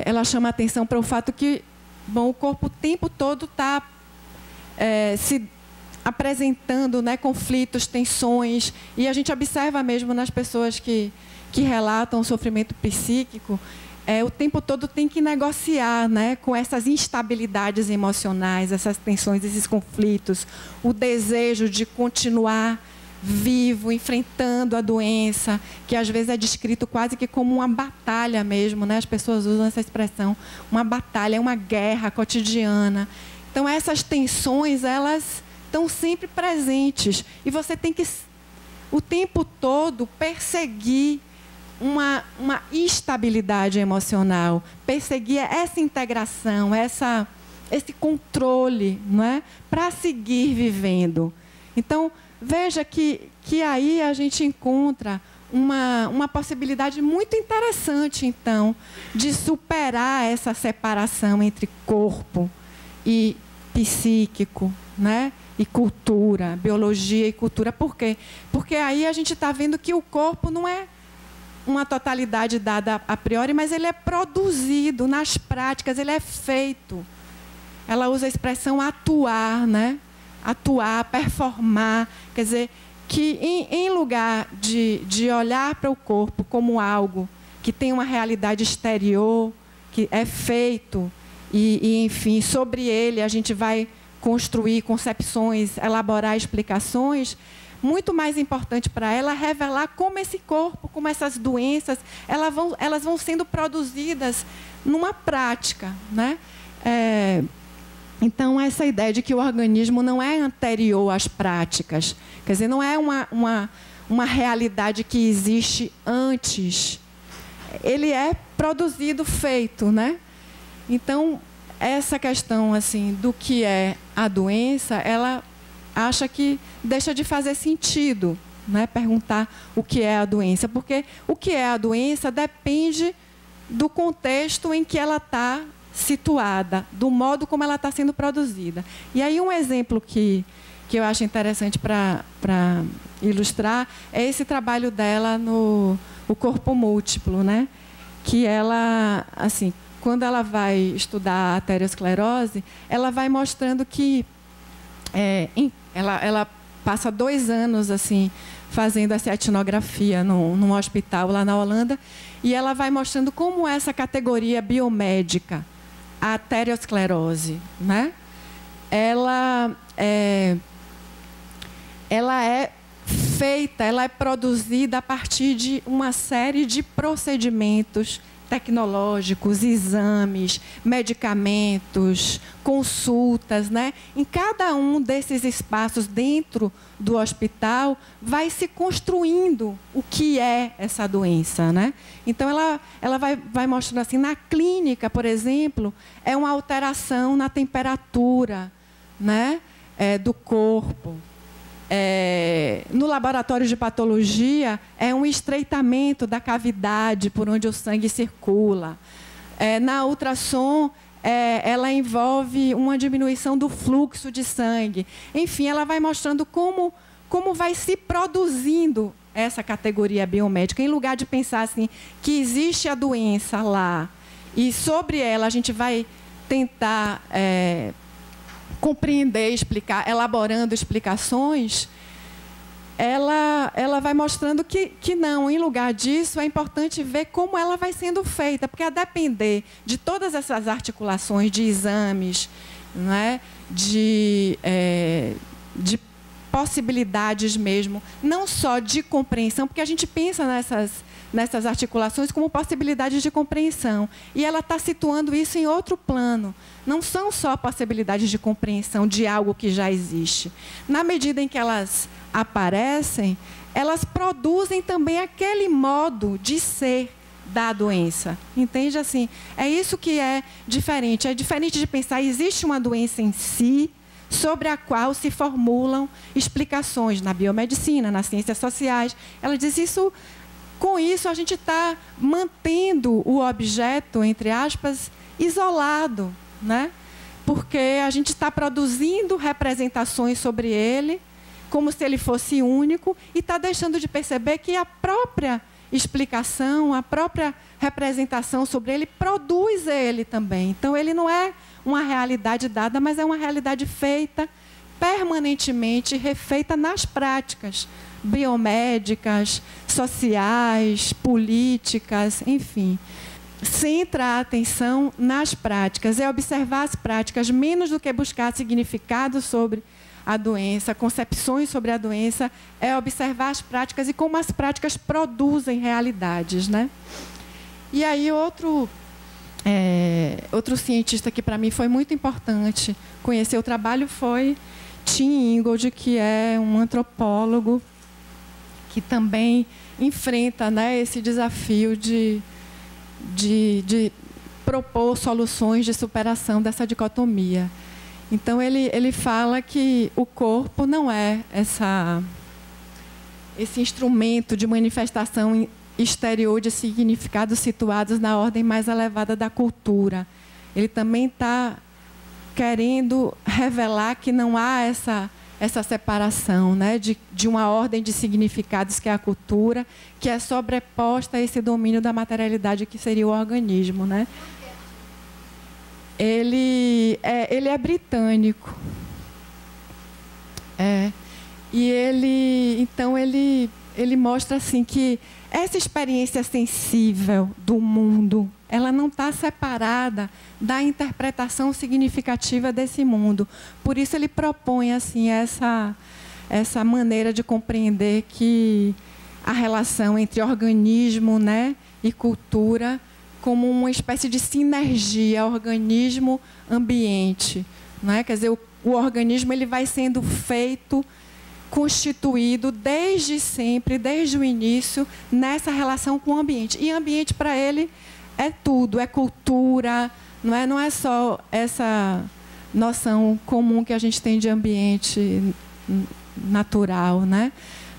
ela chama a atenção para o fato que, bom, o corpo o tempo todo está se apresentando, né, conflitos, tensões, e a gente observa mesmo nas pessoas que relatam o sofrimento psíquico, o tempo todo tem que negociar, né, com essas instabilidades emocionais, essas tensões, esses conflitos, o desejo de continuar vivo, enfrentando a doença, que às vezes é descrito quase que como uma batalha mesmo, né? As pessoas usam essa expressão, uma batalha, uma guerra cotidiana. Então, essas tensões, elas estão sempre presentes, e você tem que, o tempo todo, perseguir uma estabilidade emocional, perseguir essa integração, esse controle, não é? Para seguir vivendo. Então, veja que aí a gente encontra uma possibilidade muito interessante, então, de superar essa separação entre corpo e psíquico, né? E cultura, biologia e cultura. Por quê? Porque aí a gente está vendo que o corpo não é uma totalidade dada a priori, mas ele é produzido nas práticas, ele é feito. Ela usa a expressão atuar, né? Atuar, performar, quer dizer, que em lugar de olhar para o corpo como algo que tem uma realidade exterior, que é feito enfim, sobre ele a gente vai construir concepções, elaborar explicações, muito mais importante para ela revelar como esse corpo, como essas doenças, elas vão sendo produzidas numa prática, né? Então, essa ideia de que o organismo não é anterior às práticas, quer dizer, não é uma realidade que existe antes, ele é produzido, feito, né? Então, essa questão assim do que é a doença, ela acha que deixa de fazer sentido, né? Perguntar o que é a doença, porque o que é a doença depende do contexto em que ela está situada, do modo como ela está sendo produzida. E aí um exemplo que eu acho interessante para ilustrar é esse trabalho dela no O Corpo Múltiplo, né? Que ela, assim, quando ela vai estudar a arteriosclerose, ela vai mostrando que ela passa 2 anos assim fazendo essa etnografia num hospital lá na Holanda, e ela vai mostrando como essa categoria biomédica, a arteriosclerose, né? Ela é feita, ela é produzida a partir de uma série de procedimentos tecnológicos, exames, medicamentos, consultas, né? Em cada um desses espaços dentro do hospital vai se construindo o que é essa doença, né? Então ela vai mostrando assim, na clínica, por exemplo, é uma alteração na temperatura, né? Do corpo. No laboratório de patologia, é um estreitamento da cavidade por onde o sangue circula. Na ultrassom, ela envolve uma diminuição do fluxo de sangue. Enfim, ela vai mostrando como vai se produzindo essa categoria biomédica. Em lugar de pensar assim, que existe a doença lá, e sobre ela a gente vai tentar compreender, explicar, elaborando explicações, ela vai mostrando que não, em lugar disso, é importante ver como ela vai sendo feita, porque a depender de todas essas articulações de exames, né, de possibilidades mesmo, não só de compreensão, porque a gente pensa nessas articulações como possibilidades de compreensão. E ela está situando isso em outro plano. Não são só possibilidades de compreensão de algo que já existe. Na medida em que elas aparecem, elas produzem também aquele modo de ser da doença. Entende? Assim, é isso que é diferente. É diferente de pensar, existe uma doença em si, sobre a qual se formulam explicações na biomedicina, nas ciências sociais. Ela diz isso. Com isso, a gente está mantendo o objeto, entre aspas, isolado, né? Porque a gente está produzindo representações sobre ele, como se ele fosse único, e está deixando de perceber que a própria explicação, a própria representação sobre ele, produz ele também. Então, ele não é uma realidade dada, mas é uma realidade feita permanentemente, refeita nas práticas biomédicas, sociais, políticas, enfim. Centra a atenção nas práticas, é observar as práticas, menos do que buscar significado sobre a doença, concepções sobre a doença, é observar as práticas e como as práticas produzem realidades, né? E aí outro cientista que para mim foi muito importante conhecer o trabalho foi Tim Ingold, que é um antropólogo que também enfrenta, né, esse desafio de propor soluções de superação dessa dicotomia. Então, ele fala que o corpo não é esse instrumento de manifestação exterior de significados situados na ordem mais elevada da cultura. Ele também está querendo revelar que não há essa separação, né, de uma ordem de significados que é a cultura, que é sobreposta a esse domínio da materialidade que seria o organismo, né? Ele é britânico. E então ele ele mostra assim que essa experiência sensível do mundo, ela não está separada da interpretação significativa desse mundo. Por isso ele propõe assim essa maneira de compreender que a relação entre organismo, né, e cultura como uma espécie de sinergia organismo-ambiente, né? Quer dizer, o organismo ele vai sendo feito, constituído desde sempre, desde o início, nessa relação com o ambiente. E ambiente, para ele, é tudo, é cultura, não é só essa noção comum que a gente tem de ambiente natural, né?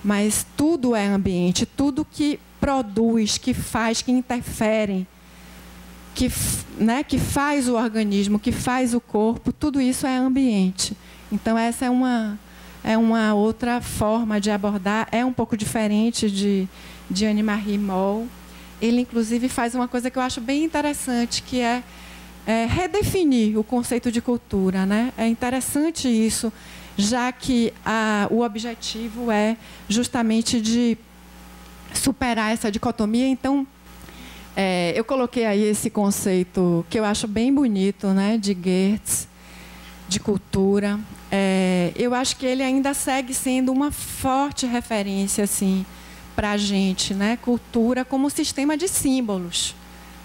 Mas tudo é ambiente, tudo que produz, que faz, que interfere, que faz o organismo, que faz o corpo, tudo isso é ambiente. Então, essa é uma outra forma de abordar, é um pouco diferente de Anne-Marie Moll. Ele, inclusive, faz uma coisa que eu acho bem interessante, que é redefinir o conceito de cultura, né? É interessante isso, já que o objetivo é justamente de superar essa dicotomia. Então, eu coloquei aí esse conceito que eu acho bem bonito, né, de Geertz, de cultura. Eu acho que ele ainda segue sendo uma forte referência assim, para a gente, né? Cultura como sistema de símbolos.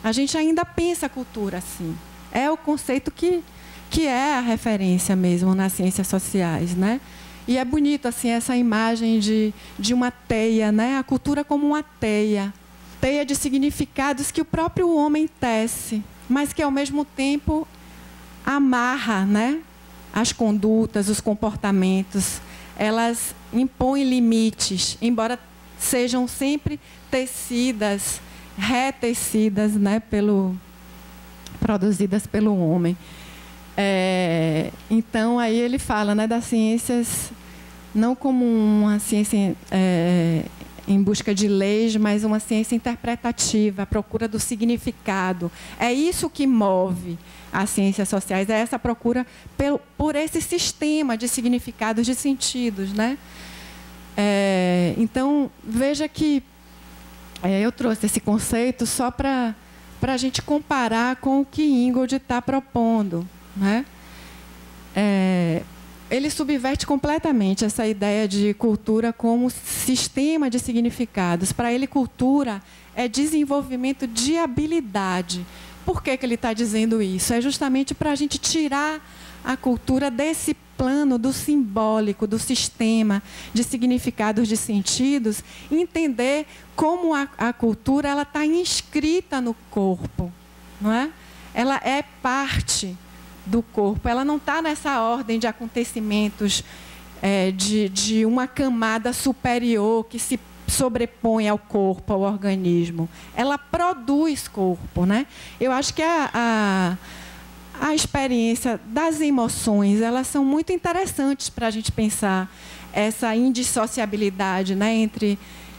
A gente ainda pensa a cultura assim. É o conceito que é a referência mesmo nas ciências sociais, né? E é bonito assim, essa imagem de uma teia, né? A cultura como uma teia de significados que o próprio homem tece, mas que, ao mesmo tempo, amarra, né? As condutas, os comportamentos. Elas impõem limites, embora sejam sempre tecidas, retecidas, né? Produzidas pelo homem. Então, aí ele fala, né, das ciências não como uma ciência em busca de leis, mas uma ciência interpretativa, a procura do significado. É isso que move as ciências sociais, é essa procura por esse sistema de significados, de sentidos, né? Então, veja que eu trouxe esse conceito só para a gente comparar com o que Ingold está propondo, né? Ele subverte completamente essa ideia de cultura como sistema de significados. Para ele, cultura é desenvolvimento de habilidade. Por que ele está dizendo isso? É justamente para a gente tirar a cultura desse plano do simbólico, do sistema de significados, de sentidos, e entender como a cultura está inscrita no corpo, não é? Ela é parte do corpo, ela não está nessa ordem de acontecimentos de uma camada superior que se sobrepõe ao corpo, ao organismo. Ela produz corpo, né? Eu acho que a experiência das emoções, elas são muito interessantes para a gente pensar essa indissociabilidade, né,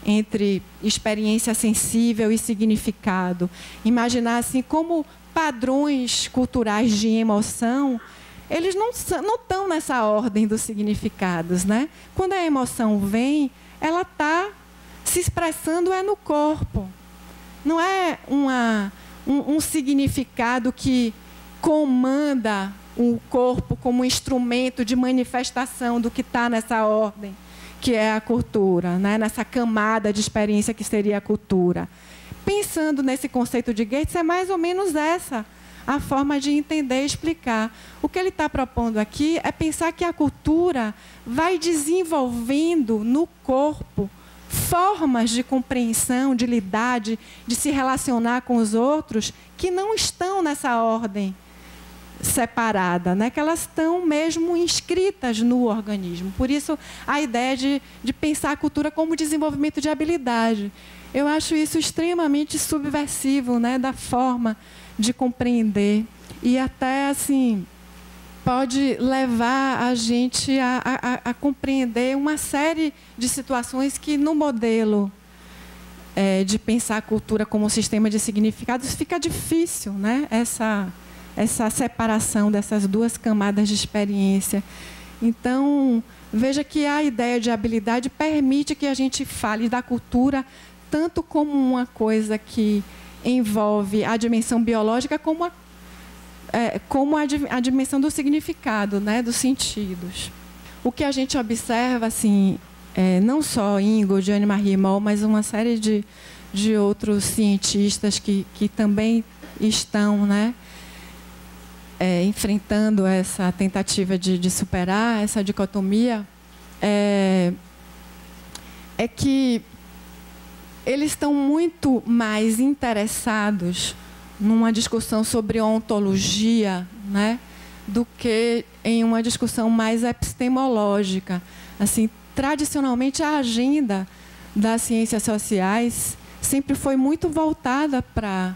entre experiência sensível e significado. Imaginar assim como padrões culturais de emoção, eles não estão nessa ordem dos significados, né? Quando a emoção vem, ela está se expressando no corpo. Não é um significado que comanda o corpo como instrumento de manifestação do que está nessa ordem, que é a cultura, né? Nessa camada de experiência que seria a cultura. Pensando nesse conceito de Geertz, é mais ou menos essa a forma de entender e explicar. O que ele está propondo aqui é pensar que a cultura vai desenvolvendo no corpo formas de compreensão, de lidar, de se relacionar com os outros, que não estão nessa ordem separada, né? Que elas estão mesmo inscritas no organismo. Por isso, a ideia de pensar a cultura como desenvolvimento de habilidade. Eu acho isso extremamente subversivo, né, da forma de compreender. E até, assim, pode levar a gente a compreender uma série de situações que, no modelo de pensar a cultura como um sistema de significados, fica difícil, né? Essa separação dessas duas camadas de experiência. Então, veja que a ideia de habilidade permite que a gente fale da cultura tanto como uma coisa que envolve a dimensão biológica, como a dimensão do significado, né, dos sentidos. O que a gente observa, assim, não só Ingold, Anne-Marie Moll, mas uma série de outros cientistas que também estão, né, enfrentando essa tentativa de superar essa dicotomia, é que eles estão muito mais interessados numa discussão sobre ontologia, né, do que em uma discussão mais epistemológica. Assim, tradicionalmente, a agenda das ciências sociais sempre foi muito voltada para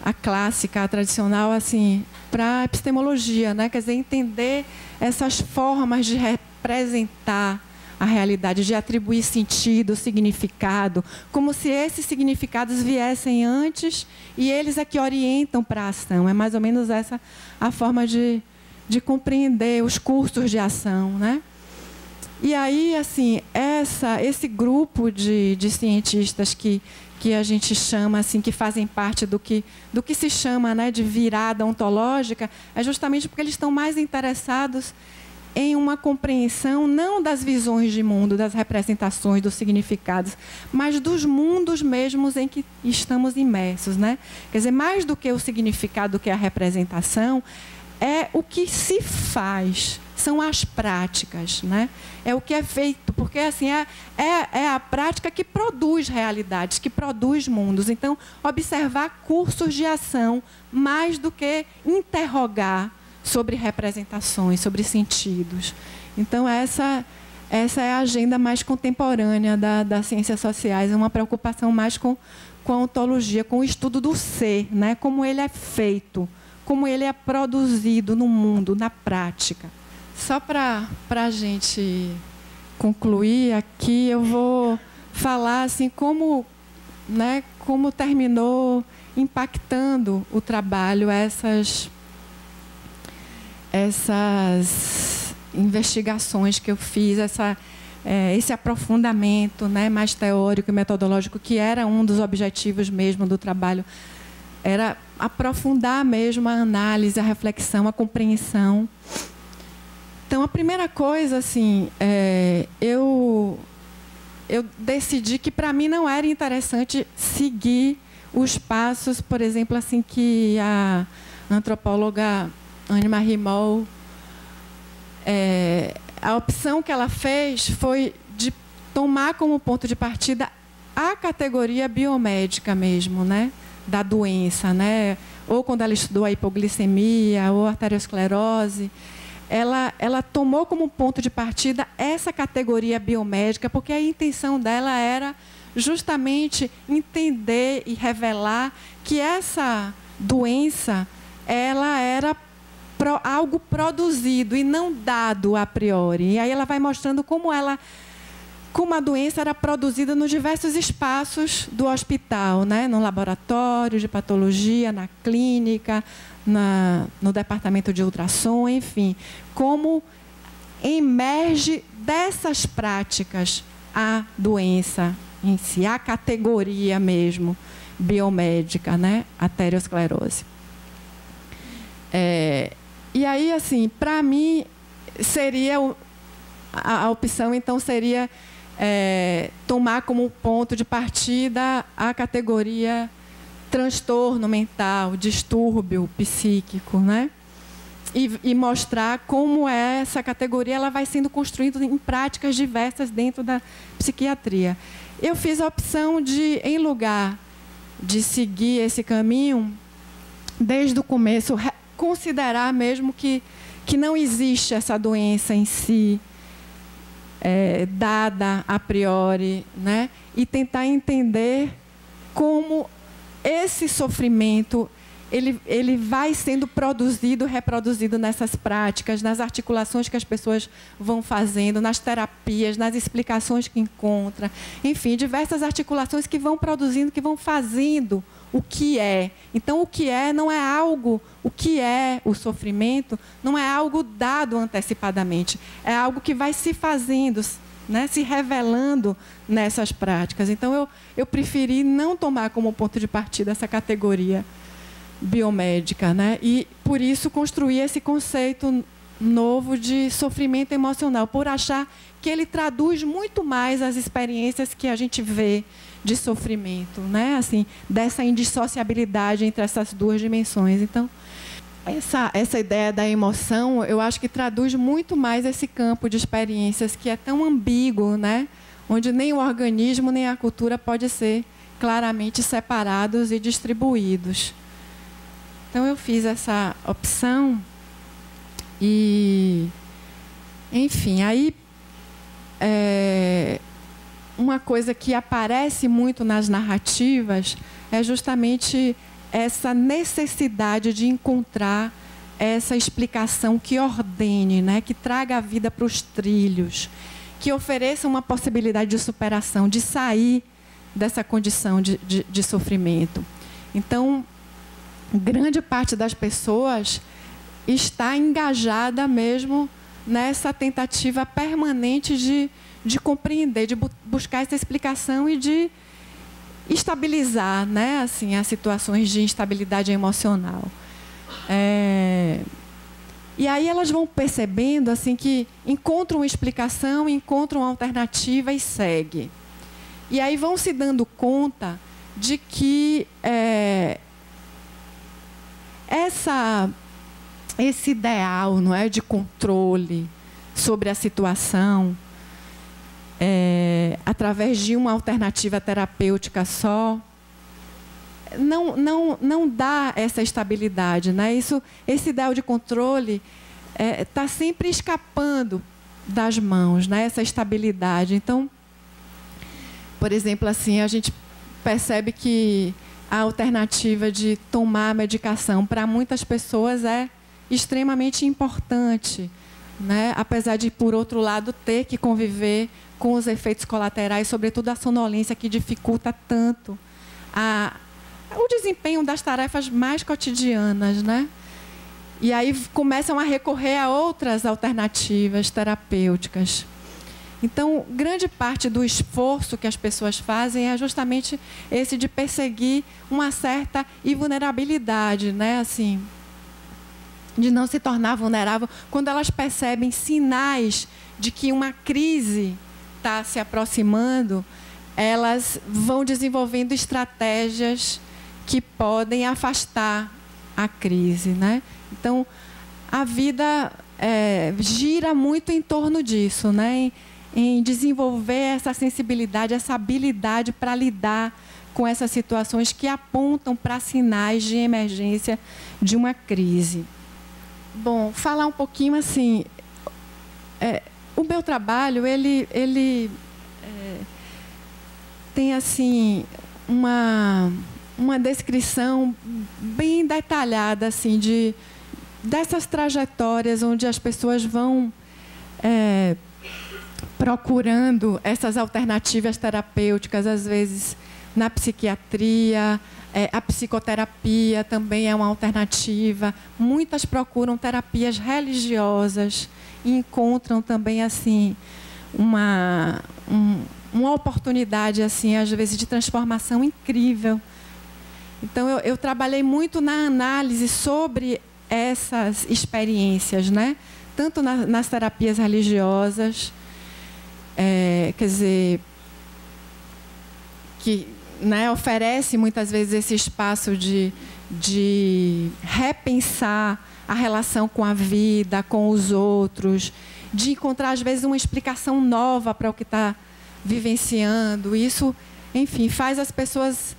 a clássica, a tradicional, assim, para a epistemologia, né? Quer dizer, entender essas formas de representar a realidade, de atribuir sentido, significado, como se esses significados viessem antes e eles é que orientam para a ação. É mais ou menos essa a forma de compreender os cursos de ação, né? E aí, assim, esse grupo de cientistas que a gente chama, assim, que fazem parte do que se chama, né, de virada ontológica, é justamente porque eles estão mais interessados em uma compreensão não das visões de mundo, das representações, dos significados, mas dos mundos mesmos em que estamos imersos, né? Quer dizer, mais do que o significado, do que a representação, é o que se faz, são as práticas, né? É o que é feito, porque assim, é a prática que produz realidades, que produz mundos. Então, observar cursos de ação mais do que interrogar sobre representações, sobre sentidos. Então, essa é a agenda mais contemporânea das ciências sociais, é uma preocupação mais com a ontologia, com o estudo do ser, né? Como ele é feito, como ele é produzido no mundo, na prática. Só para a gente concluir aqui, eu vou falar assim, como terminou impactando o trabalho essas investigações que eu fiz, esse aprofundamento, né, mais teórico e metodológico, que era um dos objetivos mesmo do trabalho, era aprofundar mesmo a análise, a reflexão, a compreensão. Então, a primeira coisa, assim, eu decidi que, para mim, não era interessante seguir os passos, por exemplo, assim, que a antropóloga Anne-Marie Moll, a opção que ela fez foi de tomar como ponto de partida a categoria biomédica mesmo, né, da doença, né? Ou quando ela estudou a hipoglicemia ou a arteriosclerose, ela tomou como ponto de partida essa categoria biomédica, porque a intenção dela era justamente entender e revelar que essa doença ela era algo produzido e não dado a priori. E aí ela vai mostrando como a doença era produzida nos diversos espaços do hospital, né? No laboratório de patologia, na clínica, no departamento de ultrassom, enfim. Como emerge dessas práticas a doença em si, a categoria mesmo biomédica, né? Arteriosclerose. E aí, assim, para mim, seria a opção, então, seria tomar como ponto de partida a categoria transtorno mental, distúrbio psíquico, né? E mostrar como essa categoria ela vai sendo construída em práticas diversas dentro da psiquiatria. Eu fiz a opção de, em lugar de seguir esse caminho, desde o começo, considerar mesmo que não existe essa doença em si, dada a priori, né? E tentar entender como esse sofrimento ele vai sendo produzido, reproduzido nessas práticas, nas articulações que as pessoas vão fazendo, nas terapias, nas explicações que encontram, enfim, diversas articulações que vão produzindo, que vão fazendo o que é. Então, o que é não é algo, o que é o sofrimento não é algo dado antecipadamente, é algo que vai se fazendo, né, se revelando nessas práticas. Então, eu preferi não tomar como ponto de partida essa categoria biomédica, né? E, por isso, construir esse conceito novo de sofrimento emocional, por achar que ele traduz muito mais as experiências que a gente vê de sofrimento, né? Assim, dessa indissociabilidade entre essas duas dimensões. Então, essa ideia da emoção, eu acho que traduz muito mais esse campo de experiências que é tão ambíguo, né? Onde nem o organismo nem a cultura pode ser claramente separados e distribuídos. Então, eu fiz essa opção e, enfim, aí uma coisa que aparece muito nas narrativas é justamente essa necessidade de encontrar essa explicação que ordene, né, que traga a vida para os trilhos, que ofereça uma possibilidade de superação, de sair dessa condição de sofrimento. Então, grande parte das pessoas está engajada mesmo nessa tentativa permanente de compreender, de buscar essa explicação e de estabilizar, né, assim, as situações de instabilidade emocional. E aí elas vão percebendo assim, que encontram uma explicação, encontram uma alternativa e segue. E aí vão se dando conta de que esse ideal, não é, de controle sobre a situação, através de uma alternativa terapêutica só, não dá essa estabilidade, né? Esse ideal de controle está sempre escapando das mãos, né? Essa estabilidade. Então, por exemplo, assim, a gente percebe que a alternativa de tomar a medicação para muitas pessoas é extremamente importante, né? Apesar de, por outro lado, ter que conviver com os efeitos colaterais, sobretudo a sonolência, que dificulta tanto o desempenho das tarefas mais cotidianas, né? E aí começam a recorrer a outras alternativas terapêuticas. Então, grande parte do esforço que as pessoas fazem é justamente esse de perseguir uma certa invulnerabilidade, né? Assim, de não se tornar vulnerável quando elas percebem sinais de que uma crise está se aproximando, elas vão desenvolvendo estratégias que podem afastar a crise, né? Então, a vida gira muito em torno disso, né? Em desenvolver essa sensibilidade, essa habilidade para lidar com essas situações que apontam para sinais de emergência de uma crise. Bom, falar um pouquinho assim, o meu trabalho ele tem assim uma descrição bem detalhada assim dessas trajetórias onde as pessoas vão procurando essas alternativas terapêuticas, às vezes na psiquiatria, a psicoterapia também é uma alternativa. Muitas procuram terapias religiosas e encontram também assim uma oportunidade assim, às vezes, de transformação incrível. Então, eu trabalhei muito na análise sobre essas experiências, né? Tanto nas terapias religiosas, quer dizer, que, né, oferece muitas vezes esse espaço de repensar a relação com a vida, com os outros, de encontrar, às vezes, uma explicação nova para o que está vivenciando. Isso, enfim, faz as pessoas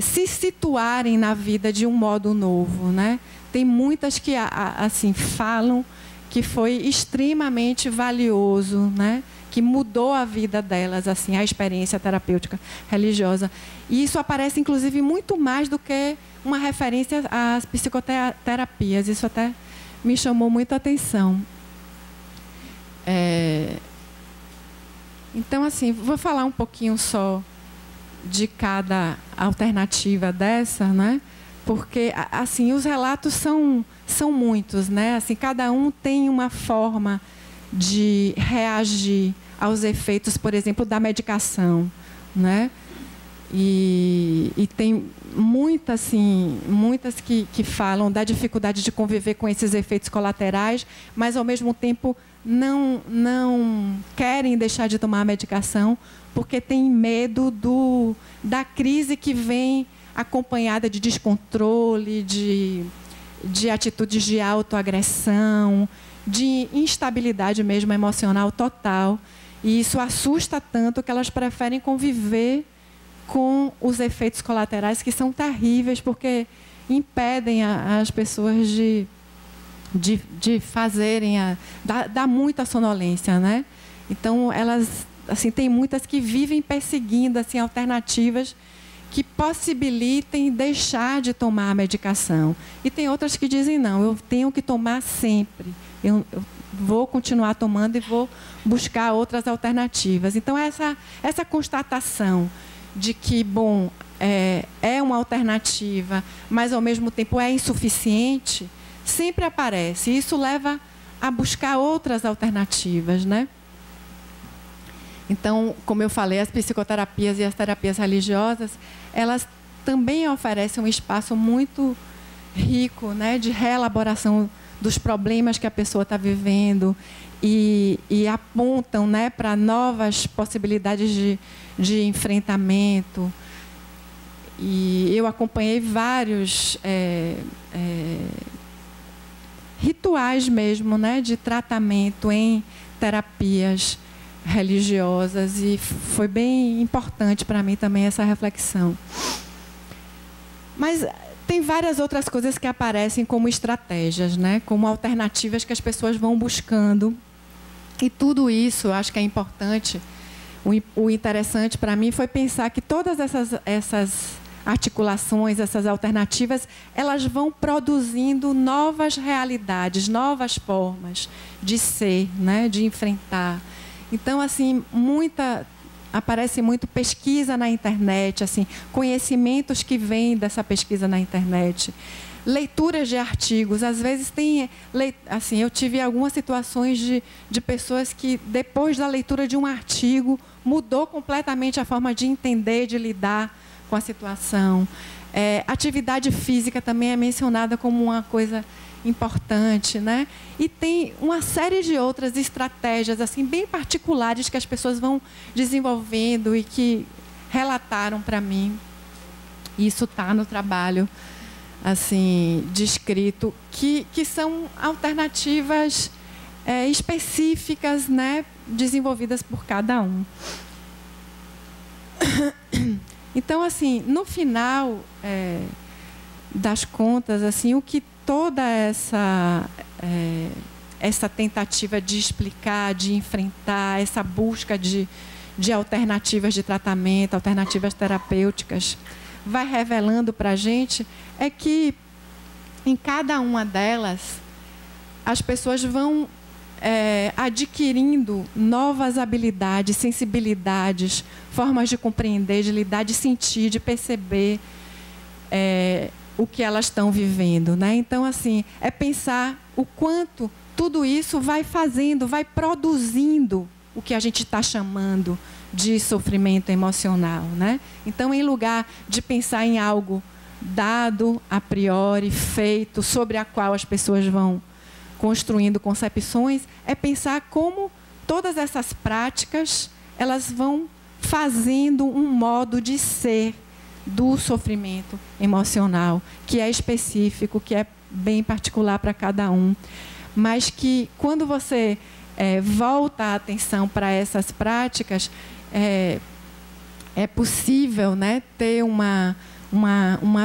se situarem na vida de um modo novo, né? Tem muitas que assim falam que foi extremamente valioso, né? Que mudou a vida delas, assim, a experiência terapêutica religiosa. E isso aparece, inclusive, muito mais do que uma referência às psicoterapias. Isso até me chamou muito a atenção. Então, assim, vou falar um pouquinho só de cada alternativa dessa, né? Porque, assim, os relatos são muitos, né? Assim, cada um tem uma forma de reagir aos efeitos, por exemplo, da medicação, né? E tem muitas que falam da dificuldade de conviver com esses efeitos colaterais, mas, ao mesmo tempo, não querem deixar de tomar a medicação porque têm medo da crise que vem acompanhada de descontrole, de atitudes de autoagressão, de instabilidade mesmo emocional total. E isso assusta tanto que elas preferem conviver com os efeitos colaterais, que são terríveis, porque impedem as pessoas de fazerem, dá muita sonolência, né? Então, elas, assim, tem muitas que vivem perseguindo, assim, alternativas que possibilitem deixar de tomar a medicação. E tem outras que dizem, não, eu tenho que tomar sempre. Eu vou continuar tomando e vou buscar outras alternativas. Então, essa constatação de que, bom, é uma alternativa, mas, ao mesmo tempo, é insuficiente, sempre aparece. E isso leva a buscar outras alternativas, né? Então, como eu falei, as psicoterapias e as terapias religiosas, elas também oferecem um espaço muito rico, né, de reelaboração dos problemas que a pessoa está vivendo e apontam, né, para novas possibilidades de enfrentamento. E eu acompanhei vários rituais mesmo, né, de tratamento em terapias religiosas, e foi bem importante para mim também essa reflexão. Mas tem várias outras coisas que aparecem como estratégias, né? Como alternativas que as pessoas vão buscando. E tudo isso, acho que é importante. O interessante para mim foi pensar que todas essas articulações, essas alternativas, elas vão produzindo novas realidades, novas formas de ser, né? De enfrentar. Então, assim, aparece muito pesquisa na internet, assim, conhecimentos que vêm dessa pesquisa na internet, leituras de artigos. Às vezes assim, eu tive algumas situações de pessoas que, depois da leitura de um artigo, mudou completamente a forma de entender, de lidar com a situação. Atividade física também é mencionada como uma coisa importante, né? E tem uma série de outras estratégias, assim, bem particulares que as pessoas vão desenvolvendo e que relataram para mim. Isso está no trabalho, assim, descrito, que são alternativas específicas, né, desenvolvidas por cada um. Então, assim, no final das contas, assim, o que toda essa tentativa de explicar, de enfrentar, essa busca de alternativas de tratamento, alternativas terapêuticas, vai revelando para a gente é que, em cada uma delas, as pessoas vão adquirindo novas habilidades, sensibilidades, formas de compreender, de lidar, de sentir, de perceber o que elas estão vivendo, né? Então, assim, é pensar o quanto tudo isso vai fazendo, vai produzindo o que a gente está chamando de sofrimento emocional, né? Então, em lugar de pensar em algo dado, a priori, feito, sobre a qual as pessoas vão construindo concepções, é pensar como todas essas práticas, elas vão fazendo um modo de ser do sofrimento emocional, que é específico, que é bem particular para cada um, mas que, quando você volta a atenção para essas práticas, é possível, né, ter uma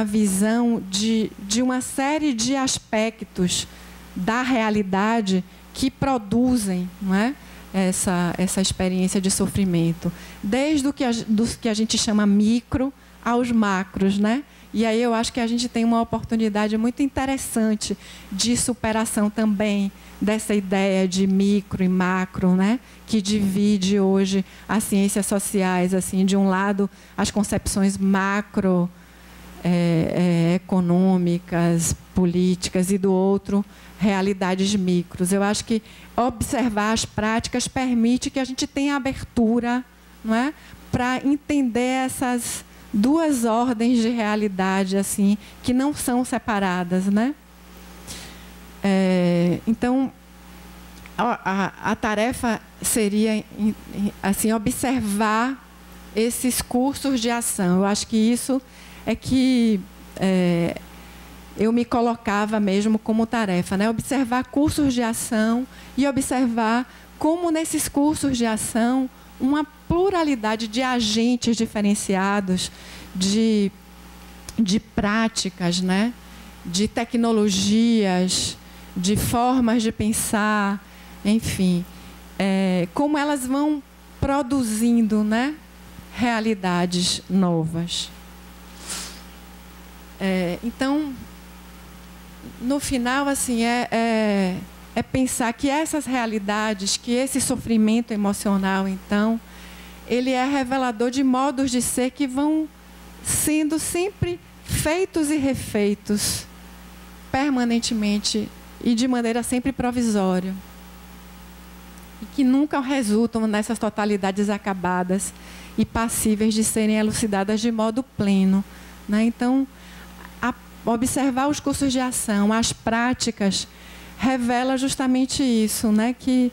visão de uma série de aspectos da realidade que produzem, não é? essa experiência de sofrimento, desde dos que a gente chama micro aos macros, né? E aí eu acho que a gente tem uma oportunidade muito interessante de superação também dessa ideia de micro e macro, né? Que divide hoje as ciências sociais, assim, de um lado as concepções macro econômicas, políticas, e do outro realidades micros. Eu acho que observar as práticas permite que a gente tenha abertura, não é, para entender essas duas ordens de realidade, assim, que não são separadas, né? Então, a tarefa seria, assim, observar esses cursos de ação. Eu acho que isso é que eu me colocava mesmo como tarefa, né? Observar cursos de ação e observar como nesses cursos de ação uma pluralidade de agentes diferenciados, de práticas, né? De tecnologias, de formas de pensar, enfim, como elas vão produzindo, né? Realidades novas. Então, no final, assim, pensar que essas realidades, que esse sofrimento emocional, então, ele é revelador de modos de ser que vão sendo sempre feitos e refeitos permanentemente e de maneira sempre provisória, e que nunca resultam nessas totalidades acabadas e passíveis de serem elucidadas de modo pleno, né? Então, observar os cursos de ação, as práticas, revela justamente isso, né? Que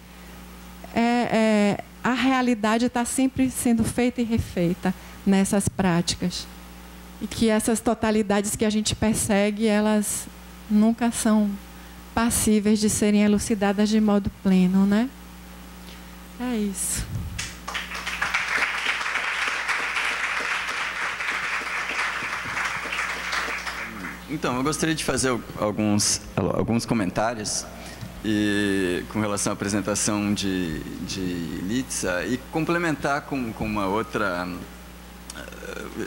a realidade está sempre sendo feita e refeita nessas práticas. E que essas totalidades que a gente persegue, elas nunca são passíveis de serem elucidadas de modo pleno, né? É isso. Então, eu gostaria de fazer alguns comentários com relação à apresentação de Litzia e complementar com uma outra.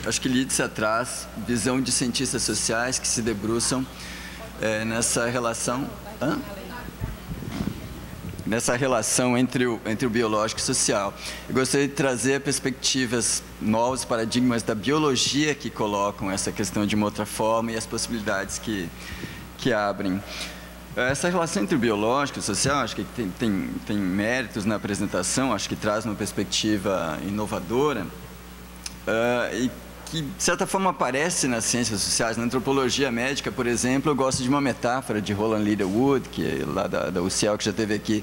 Acho que Litzia traz visão de cientistas sociais que se debruçam nessa relação. Nessa relação entre o biológico e o social. Eu gostaria de trazer perspectivas novas, paradigmas da biologia que colocam essa questão de uma outra forma e as possibilidades que abrem. Essa relação entre o biológico e o social, acho que tem méritos na apresentação, acho que traz uma perspectiva inovadora e que, de certa forma, aparece nas ciências sociais. Na antropologia médica, por exemplo, eu gosto de uma metáfora de Roland Littlewood, que é lá da UCL, que já esteve aqui,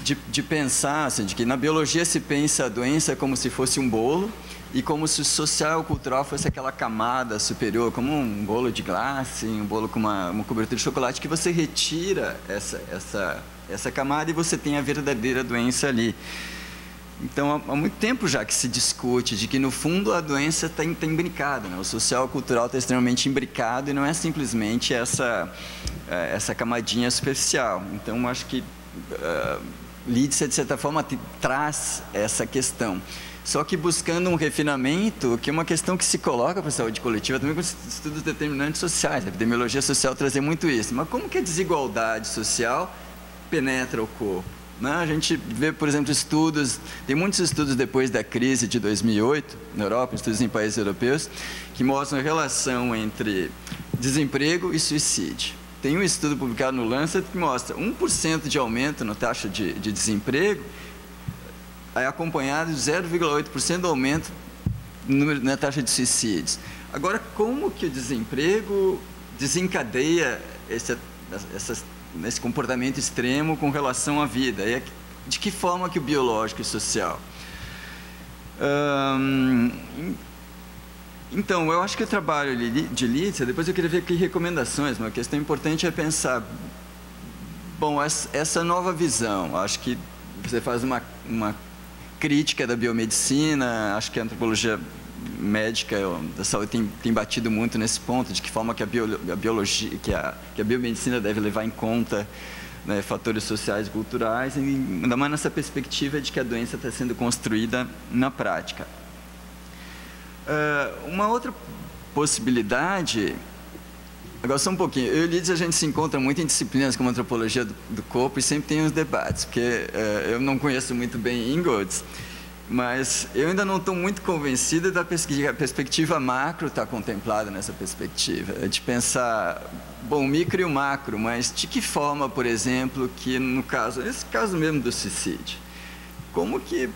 de pensar, assim, de que na biologia se pensa a doença como se fosse um bolo e como se o social e o cultural fosse aquela camada superior, como um bolo de glace, um bolo com uma cobertura de chocolate, que você retira essa camada e você tem a verdadeira doença ali. Então, há muito tempo já que se discute de que, no fundo, a doença está imbricada, né? O social e o cultural está extremamente imbricado e não é simplesmente essa camadinha superficial. Então, acho que Litzia, de certa forma, traz essa questão. Só que buscando um refinamento, que é uma questão que se coloca para a saúde coletiva também com estudos determinantes sociais. A epidemiologia social trazia muito isso. Mas como que a desigualdade social penetra o corpo? A gente vê, por exemplo, tem muitos estudos depois da crise de 2008, na Europa, estudos em países europeus, que mostram a relação entre desemprego e suicídio. Tem um estudo publicado no Lancet que mostra 1% de aumento na taxa de desemprego, acompanhado de 0,8% de aumento na taxa de suicídios. Agora, como que o desemprego desencadeia esse comportamento extremo com relação à vida? E de que forma que o biológico e o social? Então, eu acho que o trabalho de Litzia, depois eu queria ver aqui recomendações, uma questão importante é pensar, bom, essa nova visão, acho que você faz uma crítica da biomedicina, acho que a antropologia médica da saúde tem batido muito nesse ponto, de que forma que a biologia, que a biomedicina deve levar em conta né, fatores sociais e culturais, e ainda mais nessa perspectiva de que a doença está sendo construída na prática. Uma outra possibilidade, agora só um pouquinho, eu e Lídia, a gente se encontra muito em disciplinas como antropologia do corpo e sempre tem uns debates, porque eu não conheço muito bem Ingold, mas eu ainda não estou muito convencido da perspectiva macro está contemplada nessa perspectiva, de pensar, bom, o micro e o macro, mas de que forma, por exemplo, que no caso, esse caso mesmo do suicídio, como que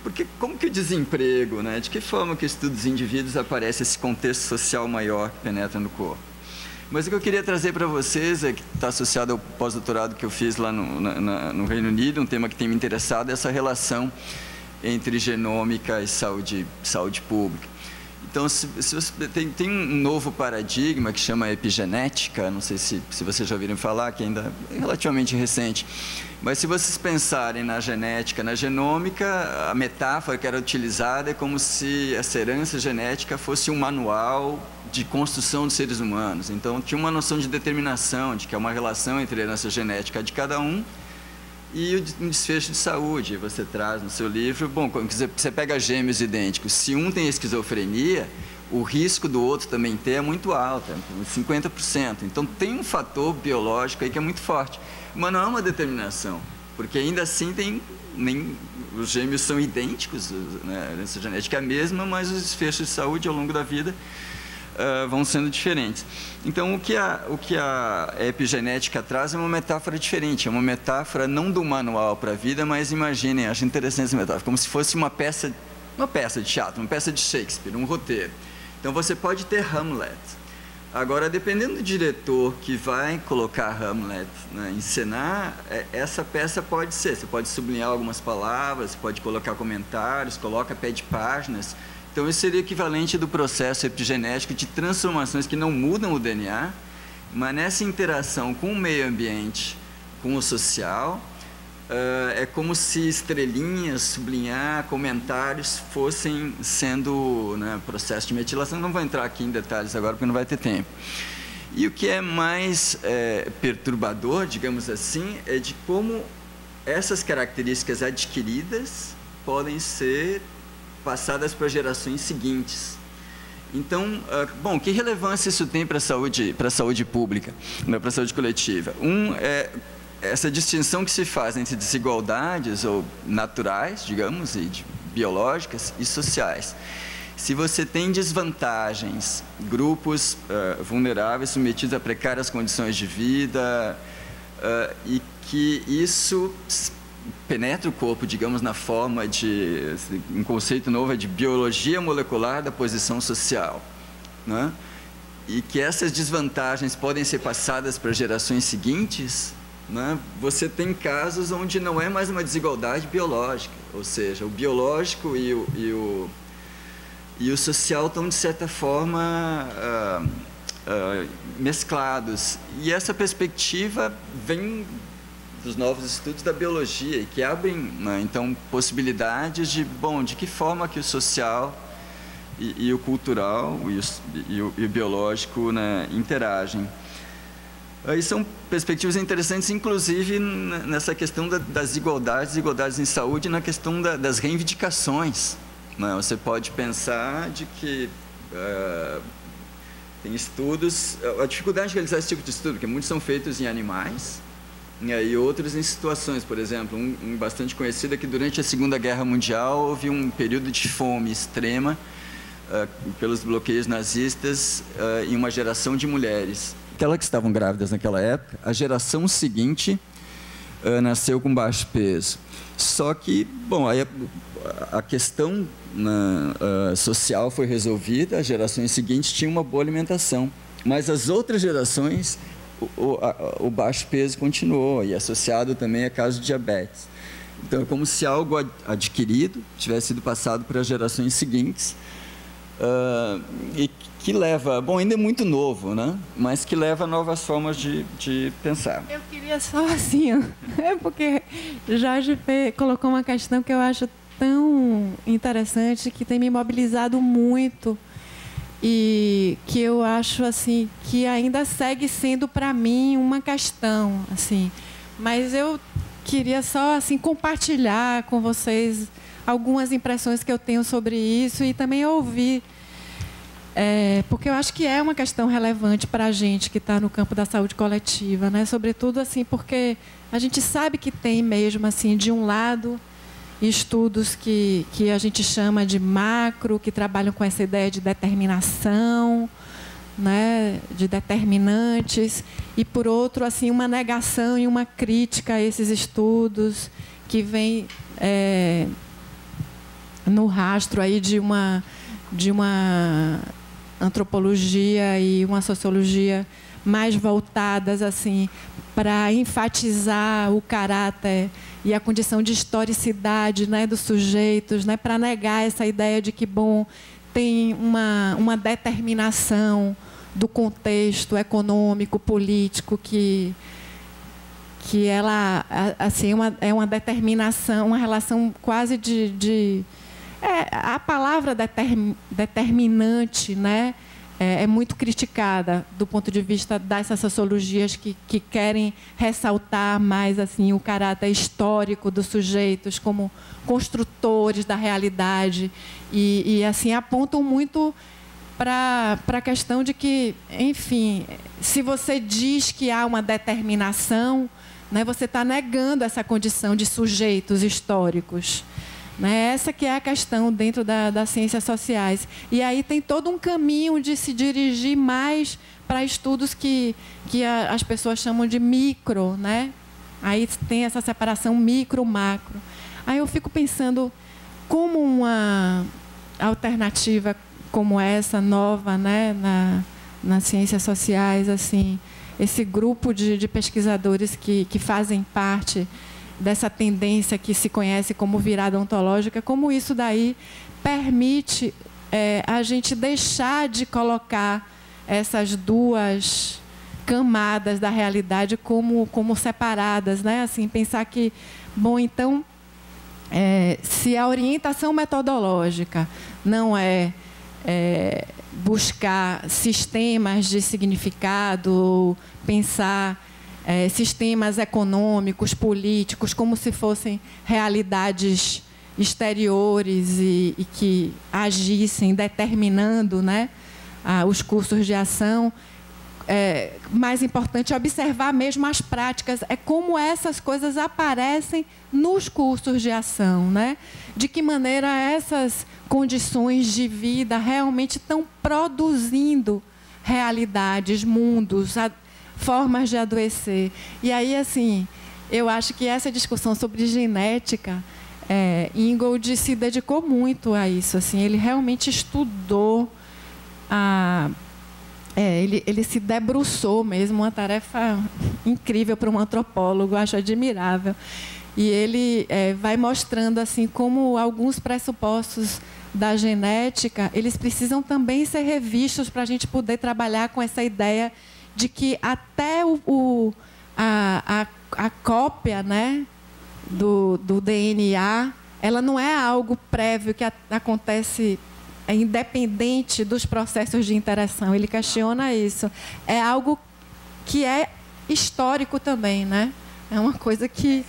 o desemprego, né? De que forma que o estudo dos indivíduos aparece esse contexto social maior que penetra no corpo? Mas o que eu queria trazer para vocês, que está associado ao pós-doutorado que eu fiz lá no Reino Unido, um tema que tem me interessado, é essa relação entre genômica e saúde pública. Então, se você tem um novo paradigma que chama epigenética, não sei se vocês já ouviram falar, que ainda é relativamente recente, mas se vocês pensarem na genética, na genômica, a metáfora que era utilizada é como se essa herança genética fosse um manual de construção dos seres humanos. Então, tinha uma noção de determinação, de que é uma relação entre a herança genética de cada um e um desfecho de saúde. Você traz no seu livro, bom, quando você pega gêmeos idênticos, se um tem esquizofrenia, o risco do outro também ter é muito alto, 50%. Então, tem um fator biológico aí que é muito forte, mas não é uma determinação, porque ainda assim os gêmeos são idênticos, né? A herança genética é a mesma, mas os desfechos de saúde ao longo da vida vão sendo diferentes. Então, o que a epigenética traz é uma metáfora diferente, é uma metáfora não do manual para a vida, mas imaginem, acho interessante essa metáfora, como se fosse uma peça de teatro, uma peça de Shakespeare, um roteiro. Então, você pode ter Hamlet. Agora, dependendo do diretor que vai colocar Hamlet, né, encenar, essa peça pode ser, você pode sublinhar algumas palavras, pode colocar comentários, coloca pé de páginas. Então, isso seria equivalente do processo epigenético de transformações que não mudam o DNA, mas nessa interação com o meio ambiente, com o social, é como se estrelinhas, sublinhar, comentários fossem sendo, né, processo de metilação. Não vou entrar aqui em detalhes agora, porque não vai ter tempo. E o que é mais perturbador, digamos assim, é de como essas características adquiridas podem ser passadas para gerações seguintes. Então, bom, que relevância isso tem para a saúde pública, para a saúde coletiva? Essa distinção que se faz entre desigualdades ou naturais, digamos, e biológicas e sociais. Se você tem desvantagens, grupos vulneráveis submetidos a precárias condições de vida, e que isso penetra o corpo, digamos, na forma de um conceito novo, de biologia molecular da posição social, né? E que essas desvantagens podem ser passadas para gerações seguintes, né? Você tem casos onde não é mais uma desigualdade biológica, ou seja, o biológico e o social estão, de certa forma, mesclados. E essa perspectiva vem dos novos estudos da biologia, que abrem, né, então, possibilidades de que forma que o social e o cultural e o biológico, né, interagem. Aí são perspectivas interessantes, inclusive nessa questão das desigualdades em saúde, na questão das reivindicações, né? Você pode pensar de que tem estudos, a dificuldade de realizar esse tipo de estudo, porque muitos são feitos em animais, e outros em situações, por exemplo, um bastante conhecido é que durante a Segunda Guerra Mundial houve um período de fome extrema pelos bloqueios nazistas em uma geração de mulheres. Aquelas que estavam grávidas naquela época, a geração seguinte nasceu com baixo peso. Só que, bom, aí a questão social foi resolvida, as gerações seguintes tinham uma boa alimentação, mas as outras gerações o baixo peso continuou, e associado também a casos de diabetes. Então, é como se algo adquirido tivesse sido passado para as gerações seguintes, e que leva, bom, ainda é muito novo, né? Mas que leva a novas formas de pensar. Eu queria só assim, porque Jorge colocou uma questão que eu acho tão interessante, que tem me mobilizado muito, e que eu acho assim que ainda segue sendo para mim uma questão, assim, mas eu queria só assim compartilhar com vocês algumas impressões que eu tenho sobre isso e também ouvir, porque eu acho que é uma questão relevante para a gente que está no campo da saúde coletiva, né? Sobretudo assim porque a gente sabe que tem mesmo assim de um lado estudos que a gente chama de macro, que trabalham com essa ideia de determinação, né, de determinantes, e por outro assim uma negação e uma crítica a esses estudos que vem no rastro aí de uma antropologia e uma sociologia mais voltadas assim para enfatizar o caráter e a condição de historicidade, né, dos sujeitos, né, para negar essa ideia de que, bom, tem uma determinação do contexto econômico, político, que ela assim, é uma determinação, uma relação quase a palavra determinante, né, é muito criticada do ponto de vista dessas sociologias que querem ressaltar mais assim o caráter histórico dos sujeitos como construtores da realidade e assim apontam muito para a questão de que, enfim, se você diz que há uma determinação, né, você está negando essa condição de sujeitos históricos. Essa que é a questão dentro das ciências sociais. E aí tem todo um caminho de se dirigir mais para estudos que as pessoas chamam de micro, né? Aí tem essa separação micro-macro. Aí eu fico pensando como uma alternativa como essa, nova, né, nas ciências sociais, assim, esse grupo de pesquisadores que fazem parte dessa tendência que se conhece como virada ontológica, como isso daí permite a gente deixar de colocar essas duas camadas da realidade como separadas, né? Assim, pensar que, bom, então, se a orientação metodológica não é buscar sistemas de significado, pensar sistemas econômicos, políticos, como se fossem realidades exteriores e que agissem determinando, né, os cursos de ação. Mais importante é observar mesmo as práticas, como essas coisas aparecem nos cursos de ação, né? De que maneira essas condições de vida realmente estão produzindo realidades, mundos, formas de adoecer. E aí, assim, eu acho que essa discussão sobre genética, Ingold se dedicou muito a isso. Assim, ele realmente estudou, ele se debruçou mesmo, uma tarefa incrível para um antropólogo, acho admirável. E ele vai mostrando assim como alguns pressupostos da genética, eles precisam também ser revistos para a gente poder trabalhar com essa ideia de que até a cópia, né, do DNA, ela não é algo prévio que acontece independente dos processos de interação. Ele questiona isso. É algo que é histórico também, né? É uma coisa que...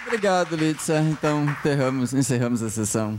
Obrigado, Lídia. Então, encerramos a sessão.